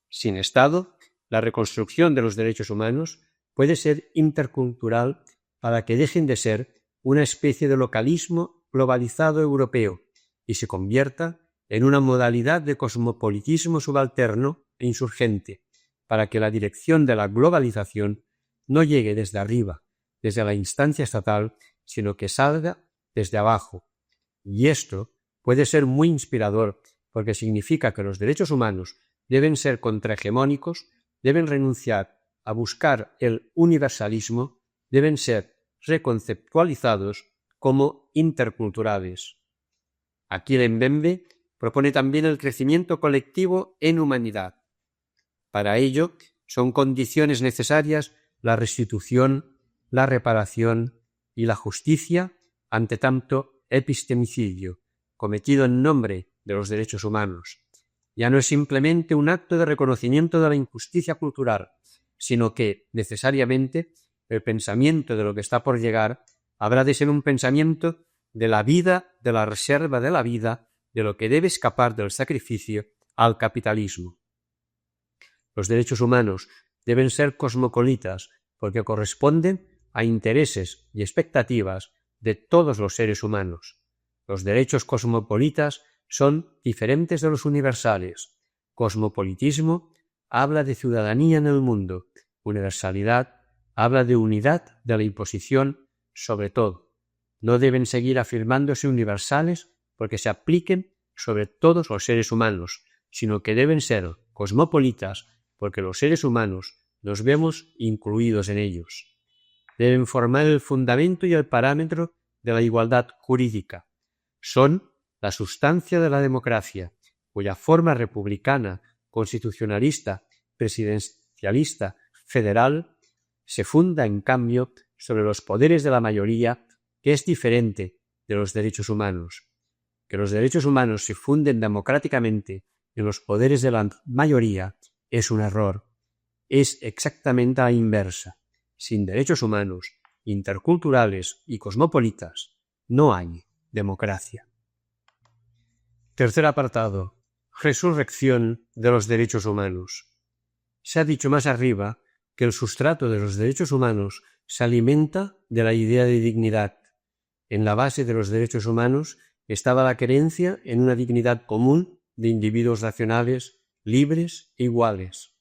Sin Estado, la reconstrucción de los derechos humanos puede ser intercultural para que dejen de ser una especie de localismo globalizado europeo y se convierta en una modalidad de cosmopolitismo subalterno e insurgente, para que la dirección de la globalización no llegue desde arriba, desde la instancia estatal, sino que salga desde abajo. Y esto puede ser muy inspirador porque significa que los derechos humanos deben ser contrahegemónicos, deben renunciar a buscar el universalismo, deben ser reconceptualizados como interculturales. Aquí el Mbembe propone también el crecimiento colectivo en humanidad. Para ello son condiciones necesarias la restitución, la reparación y la justicia ante tanto epistemicidio cometido en nombre de los derechos humanos. Ya no es simplemente un acto de reconocimiento de la injusticia cultural, sino que, necesariamente, el pensamiento de lo que está por llegar habrá de ser un pensamiento de la vida, de la reserva de la vida, de lo que debe escapar del sacrificio al capitalismo. Los derechos humanos deben ser cosmopolitas porque corresponden a intereses y expectativas de todos los seres humanos. Los derechos cosmopolitas son diferentes de los universales. Cosmopolitismo habla de ciudadanía en el mundo. Universalidad habla de unidad de la imposición sobre todo. No deben seguir afirmándose universales porque se apliquen sobre todos los seres humanos, sino que deben ser cosmopolitas porque los seres humanos nos vemos incluidos en ellos. Deben formar el fundamento y el parámetro de la igualdad jurídica. Son la sustancia de la democracia, cuya forma republicana, constitucionalista, presidencialista, federal, se funda en cambio sobre los poderes de la mayoría, que es diferente de los derechos humanos. Que los derechos humanos se funden democráticamente en los poderes de la mayoría es un error. Es exactamente a la inversa. Sin derechos humanos, interculturales y cosmopolitas, no hay democracia. Tercer apartado. Resurrección de los derechos humanos. Se ha dicho más arriba que el sustrato de los derechos humanos se alimenta de la idea de dignidad. En la base de los derechos humanos estaba la creencia en una dignidad común de individuos racionales, libres e iguales.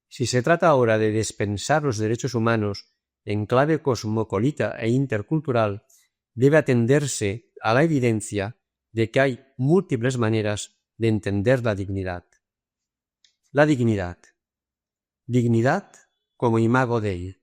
Si se trata ahora de despensar los derechos humanos en clave cosmopolita e intercultural, debe atenderse a la evidencia de que hay múltiples maneras de entender la dignidad. La dignidad. Dignidad como imago Dei.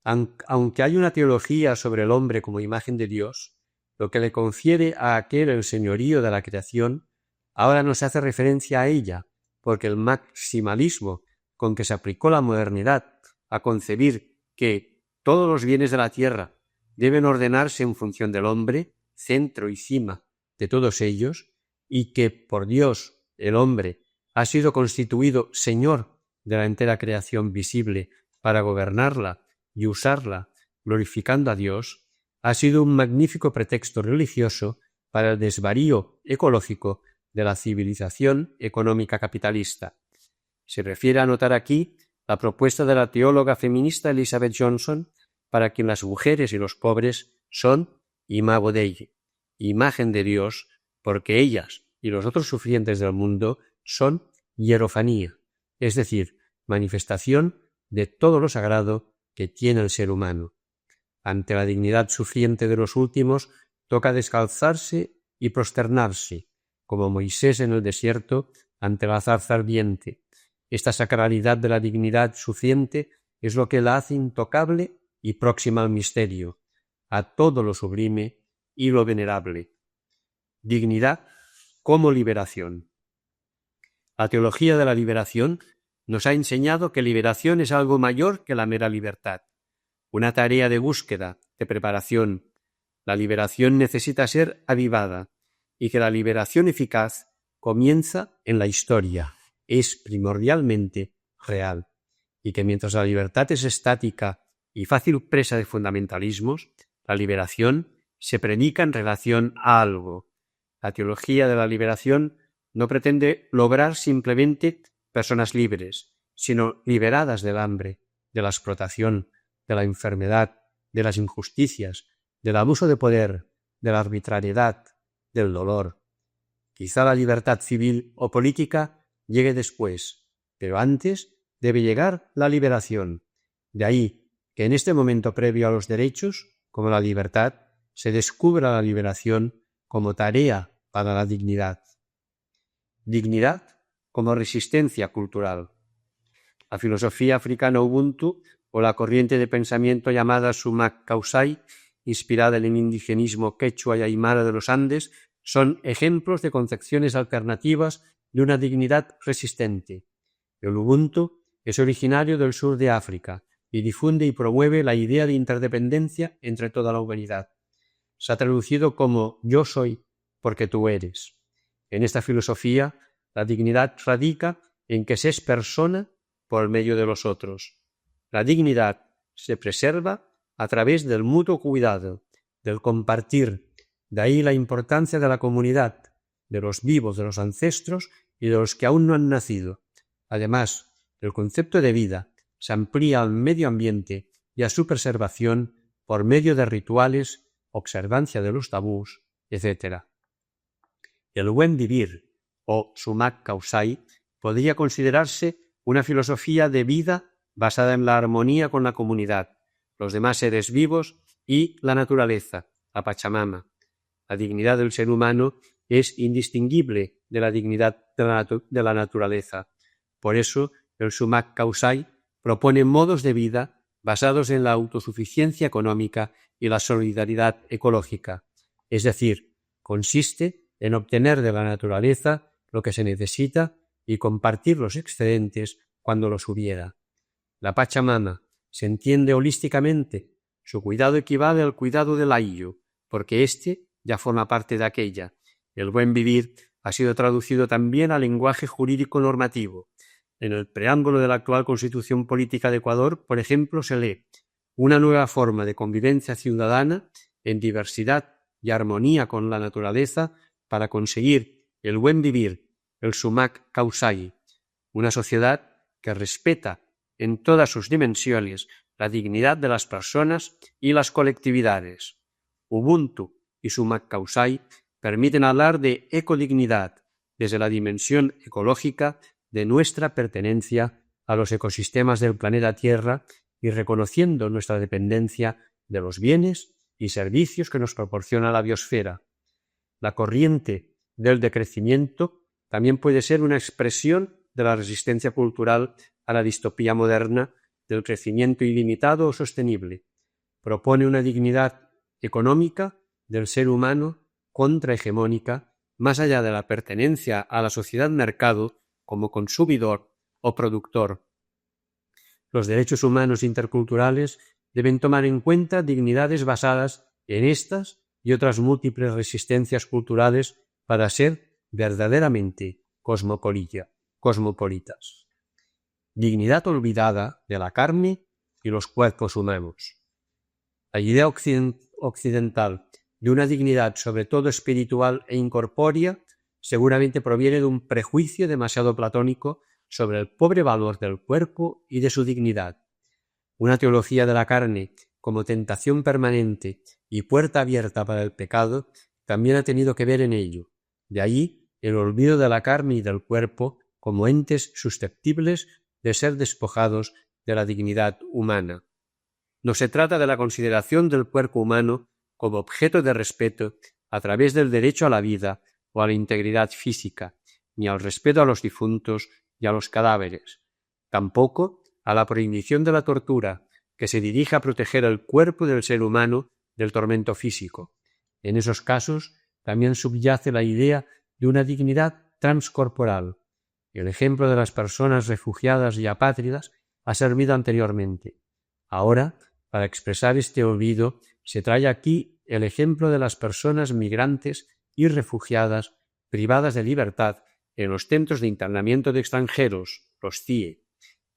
Aunque hay una teología sobre el hombre como imagen de Dios, lo que le confiere a aquel el señorío de la creación, ahora no se hace referencia a ella, porque el maximalismo con que se aplicó la modernidad a concebir que todos los bienes de la tierra deben ordenarse en función del hombre, centro y cima de todos ellos, y que por Dios el hombre ha sido constituido señor de la entera creación visible para gobernarla y usarla glorificando a Dios, ha sido un magnífico pretexto religioso para el desvarío ecológico de la civilización económica capitalista. Se refiere a anotar aquí la propuesta de la teóloga feminista Elizabeth Johnson, para quien las mujeres y los pobres son imago Dei, imagen de Dios, porque ellas y los otros sufrientes del mundo son hierofanía, es decir, manifestación de todo lo sagrado que tiene el ser humano. Ante la dignidad sufriente de los últimos, toca descalzarse y prosternarse, como Moisés en el desierto ante la zarza ardiente. Esta sacralidad de la dignidad sufriente es lo que la hace intocable y próxima al misterio, a todo lo sublime y lo venerable. Dignidad como liberación. La teología de la liberación nos ha enseñado que liberación es algo mayor que la mera libertad, una tarea de búsqueda, de preparación. La liberación necesita ser avivada y que la liberación eficaz comienza en la historia, es primordialmente real, y que mientras la libertad es estática y fácil presa de fundamentalismos, la liberación se predica en relación a algo. La teología de la liberación no pretende lograr simplemente personas libres, sino liberadas del hambre, de la explotación, de la enfermedad, de las injusticias, del abuso de poder, de la arbitrariedad, del dolor. Quizá la libertad civil o política llegue después, pero antes debe llegar la liberación. De ahí que en este momento previo a los derechos, como la libertad, se descubra la liberación como tarea para la dignidad. Dignidad como resistencia cultural. La filosofía africana Ubuntu o la corriente de pensamiento llamada Sumak Kausai, inspirada en el indigenismo quechua y aymara de los Andes, son ejemplos de concepciones alternativas de una dignidad resistente. El Ubuntu es originario del sur de África y difunde y promueve la idea de interdependencia entre toda la humanidad. Se ha traducido como yo soy porque tú eres. En esta filosofía, la dignidad radica en que se es persona por medio de los otros. La dignidad se preserva a través del mutuo cuidado, del compartir. De ahí la importancia de la comunidad, de los vivos, de los ancestros y de los que aún no han nacido. Además, el concepto de vida se amplía al medio ambiente y a su preservación por medio de rituales, observancia de los tabús, etc. El buen vivir, o Sumak Kausai, podría considerarse una filosofía de vida basada en la armonía con la comunidad, los demás seres vivos y la naturaleza, la Pachamama. La dignidad del ser humano es indistinguible de la dignidad de la naturaleza. Por eso, el Sumak Kausai propone modos de vida basados en la autosuficiencia económica y la solidaridad ecológica. Es decir, consiste en obtener de la naturaleza lo que se necesita y compartir los excedentes cuando los hubiera. La Pachamama se entiende holísticamente. Su cuidado equivale al cuidado del ayllu, porque éste ya forma parte de aquella. El buen vivir ha sido traducido también al lenguaje jurídico normativo. En el preámbulo de la actual Constitución Política de Ecuador, por ejemplo, se lee una nueva forma de convivencia ciudadana en diversidad y armonía con la naturaleza para conseguir el buen vivir, el Sumak Kausai, una sociedad que respeta en todas sus dimensiones la dignidad de las personas y las colectividades. Ubuntu y Sumak Kausai permiten hablar de ecodignidad desde la dimensión ecológica de nuestra pertenencia a los ecosistemas del planeta Tierra y reconociendo nuestra dependencia de los bienes y servicios que nos proporciona la biosfera. La corriente del decrecimiento también puede ser una expresión de la resistencia cultural a la distopía moderna del crecimiento ilimitado o sostenible. Propone una dignidad económica del ser humano contrahegemónica más allá de la pertenencia a la sociedad mercado como consumidor o productor. los derechos humanos interculturales deben tomar en cuenta dignidades basadas en estas y otras múltiples resistencias culturales para ser verdaderamente cosmopolitas. Dignidad olvidada de la carne y los cuerpos humanos. La idea occidental de una dignidad sobre todo espiritual e incorpórea seguramente proviene de un prejuicio demasiado platónico sobre el pobre valor del cuerpo y de su dignidad. Una teología de la carne como tentación permanente y puerta abierta para el pecado también ha tenido que ver en ello. De ahí el olvido de la carne y del cuerpo como entes susceptibles de ser despojados de la dignidad humana. No se trata de la consideración del cuerpo humano como objeto de respeto a través del derecho a la vida o a la integridad física, ni al respeto a los difuntos y a los cadáveres. Tampoco a la prohibición de la tortura, que se dirige a proteger el cuerpo del ser humano del tormento físico. En esos casos también subyace la idea de una dignidad transcorporal. El ejemplo de las personas refugiadas y apátridas ha servido anteriormente. Ahora, para expresar este olvido, se trae aquí el ejemplo de las personas migrantes y refugiadas privadas de libertad en los centros de internamiento de extranjeros, los CIE.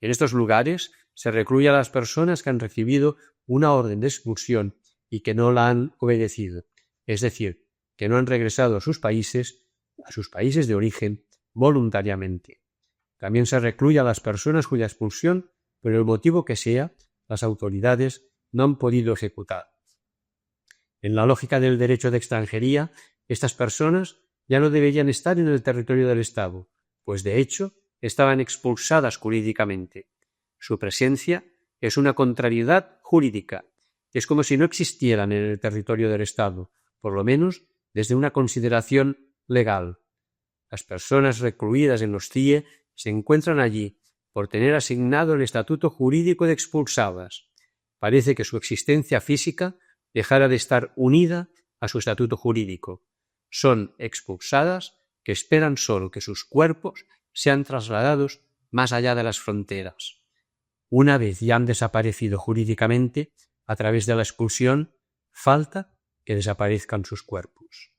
En estos lugares se recluye a las personas que han recibido una orden de expulsión y que no la han obedecido, es decir, que no han regresado a sus países de origen voluntariamente. También se recluye a las personas cuya expulsión, por el motivo que sea, las autoridades no han podido ejecutar. En la lógica del derecho de extranjería, estas personas ya no deberían estar en el territorio del Estado, pues de hecho estaban expulsadas jurídicamente. Su presencia es una contrariedad jurídica. Es como si no existieran en el territorio del Estado, por lo menos desde una consideración legal. Las personas recluidas en los CIE se encuentran allí por tener asignado el estatuto jurídico de expulsadas. Parece que su existencia física dejara de estar unida a su estatuto jurídico. Son expulsadas que esperan solo que sus cuerpos sean trasladados más allá de las fronteras. Una vez ya han desaparecido jurídicamente, a través de la expulsión, falta que desaparezcan sus cuerpos.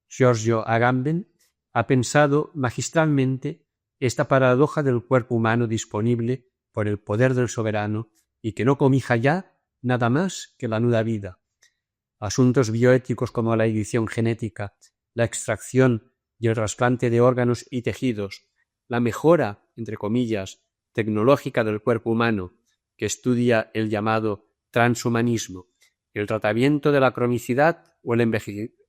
Giorgio Agamben ha pensado magistralmente esta paradoja del cuerpo humano disponible por el poder del soberano y que no cobija ya nada más que la nuda vida. Asuntos bioéticos como la edición genética, la extracción y el trasplante de órganos y tejidos, la mejora, entre comillas, tecnológica del cuerpo humano, que estudia el llamado transhumanismo, el tratamiento de la cronicidad o el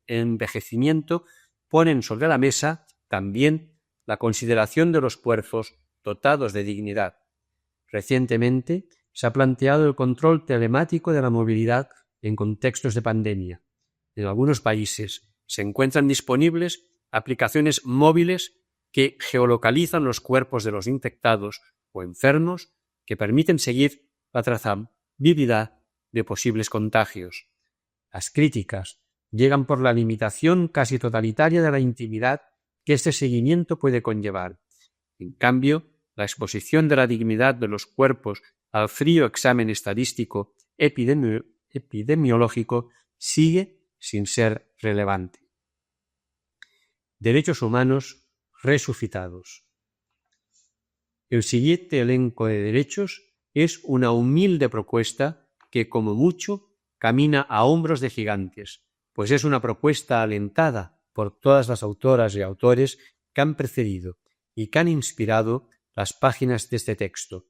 envejecimiento, ponen sobre la mesa también la consideración de los cuerpos dotados de dignidad. Recientemente se ha planteado el control telemático de la movilidad en contextos de pandemia. En algunos países se encuentran disponibles aplicaciones móviles que geolocalizan los cuerpos de los infectados o enfermos que permiten seguir la trazabilidad de posibles contagios. Las críticas llegan por la limitación casi totalitaria de la intimidad que este seguimiento puede conllevar. En cambio, la exposición de la dignidad de los cuerpos al frío examen estadístico epidemiológico sigue sin ser relevante. Derechos humanos resucitados. El siguiente elenco de derechos es una humilde propuesta que, como mucho, camina a hombros de gigantes, pues es una propuesta alentada por todas las autoras y autores que han precedido y que han inspirado las páginas de este texto.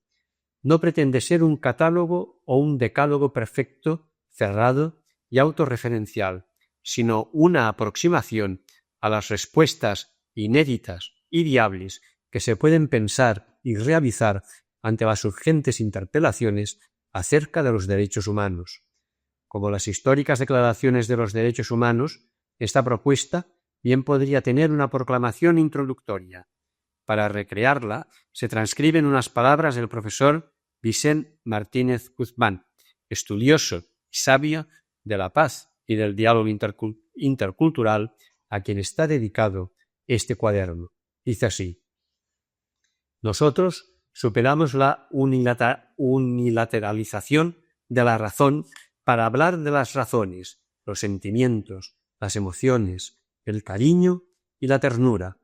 No pretende ser un catálogo o un decálogo perfecto, cerrado y autorreferencial, sino una aproximación a las respuestas inéditas y viables que se pueden pensar y realizar ante las urgentes interpelaciones acerca de los derechos humanos. Como las históricas declaraciones de los derechos humanos, esta propuesta bien podría tener una proclamación introductoria. Para recrearla, se transcriben unas palabras del profesor Vicent Martínez Guzmán, estudioso y sabio de la paz y del diálogo intercultural, a quien está dedicado este cuaderno. Dice así: nosotros superamos la unilateralización de la razón para hablar de las razones, los sentimientos, las emociones, el cariño y la ternura.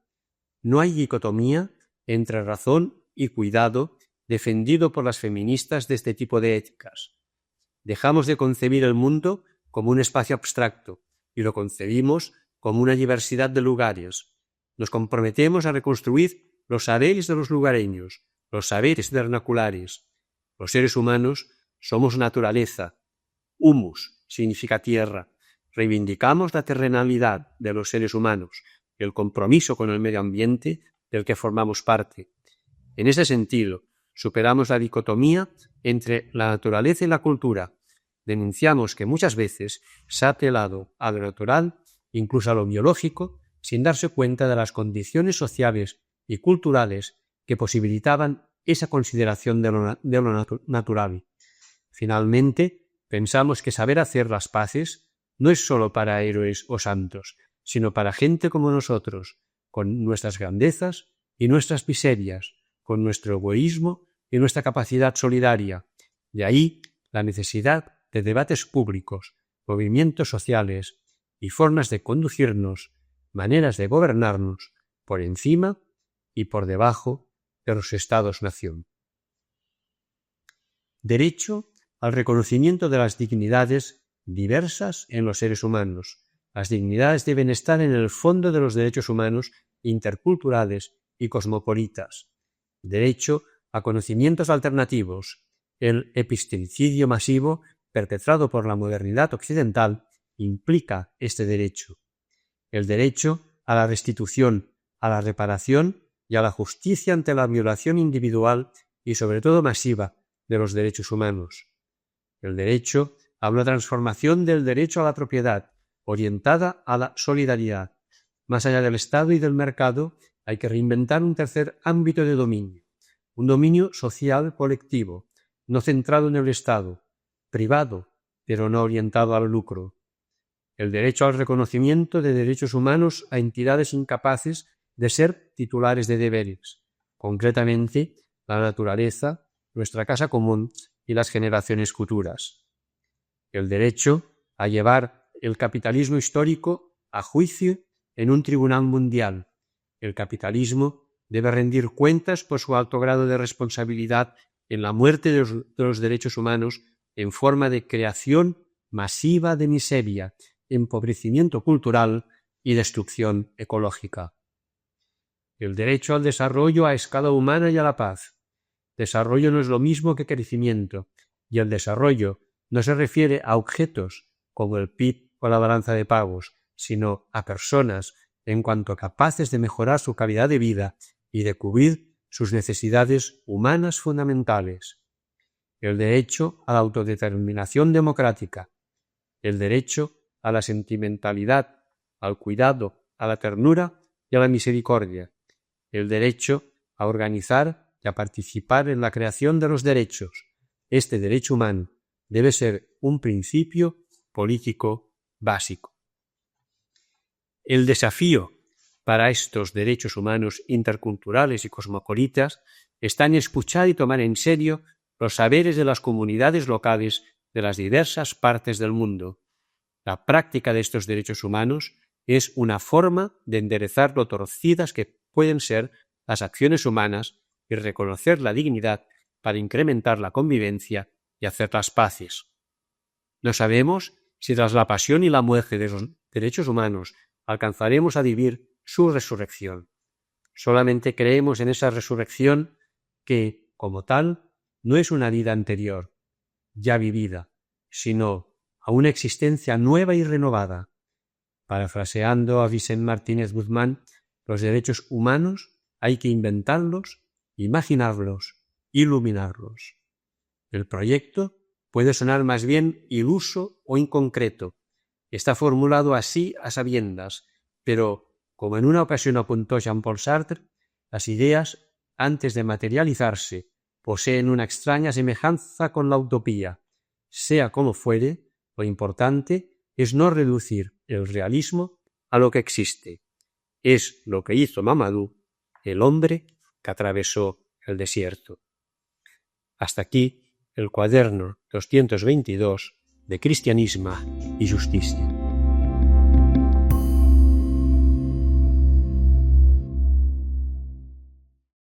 No hay dicotomía entre razón y cuidado defendido por las feministas de este tipo de éticas. Dejamos de concebir el mundo como un espacio abstracto y lo concebimos como una diversidad de lugares. Nos comprometemos a reconstruir los saberes de los lugareños, los saberes vernaculares. Los seres humanos somos naturaleza. Humus significa tierra. Reivindicamos la terrenalidad de los seres humanos y el compromiso con el medio ambiente del que formamos parte. En ese sentido, superamos la dicotomía entre la naturaleza y la cultura. Denunciamos que muchas veces se ha apelado a lo natural, incluso a lo biológico, sin darse cuenta de las condiciones sociales y culturales que posibilitaban esa consideración de lo natural. Finalmente, pensamos que saber hacer las paces no es solo para héroes o santos, sino para gente como nosotros, con nuestras grandezas y nuestras miserias, con nuestro egoísmo y nuestra capacidad solidaria. De ahí la necesidad de debates públicos, movimientos sociales y formas de conducirnos, maneras de gobernarnos, por encima y por debajo de los Estados-nación. Derecho al reconocimiento de las dignidades diversas en los seres humanos. Las dignidades deben estar en el fondo de los derechos humanos interculturales y cosmopolitas. Derecho a conocimientos alternativos. El episticidio masivo perpetrado por la modernidad occidental implica este derecho. El derecho a la restitución, a la reparación y a la justicia ante la violación individual y sobre todo masiva de los derechos humanos. El derecho a una transformación del derecho a la propiedad orientada a la solidaridad. Más allá del Estado y del mercado, hay que reinventar un tercer ámbito de dominio, un dominio social colectivo, no centrado en el Estado, privado, pero no orientado al lucro. El derecho al reconocimiento de derechos humanos a entidades incapaces de ser titulares de deberes, concretamente la naturaleza, nuestra casa común y las generaciones futuras. El derecho a llevar el capitalismo histórico a juicio en un tribunal mundial. El capitalismo debe rendir cuentas por su alto grado de responsabilidad en la muerte de los derechos humanos en forma de creación masiva de miseria, empobrecimiento cultural y destrucción ecológica. El derecho al desarrollo a escala humana y a la paz. Desarrollo no es lo mismo que crecimiento, y el desarrollo no se refiere a objetos como el PIB o la balanza de pagos, sino a personas en cuanto capaces de mejorar su calidad de vida y de cubrir sus necesidades humanas fundamentales. El derecho a la autodeterminación democrática, el derecho a la sentimentalidad, al cuidado, a la ternura y a la misericordia, el derecho a organizar y a participar en la creación de los derechos. Este derecho humano debe ser un principio político básico. El desafío para estos derechos humanos interculturales y cosmopolitas está en escuchar y tomar en serio los saberes de las comunidades locales de las diversas partes del mundo. La práctica de estos derechos humanos es una forma de enderezar lo torcidas que pueden ser las acciones humanas y reconocer la dignidad para incrementar la convivencia y hacer las paces. No sabemos si tras la pasión y la muerte de los derechos humanos alcanzaremos a vivir su resurrección. Solamente creemos en esa resurrección que, como tal, no es una vida anterior, ya vivida, sino a una existencia nueva y renovada. Parafraseando a Vicente Martínez Guzmán, los derechos humanos hay que inventarlos, imaginarlos, iluminarlos. El proyecto puede sonar más bien iluso o inconcreto. Está formulado así a sabiendas, pero, como en una ocasión apuntó Jean-Paul Sartre, las ideas, antes de materializarse, poseen una extraña semejanza con la utopía. Sea como fuere, lo importante es no reducir el realismo a lo que existe. Es lo que hizo Mamadou, el hombre que atravesó el desierto. Hasta aquí el cuaderno 222 de Cristianisme y Justicia.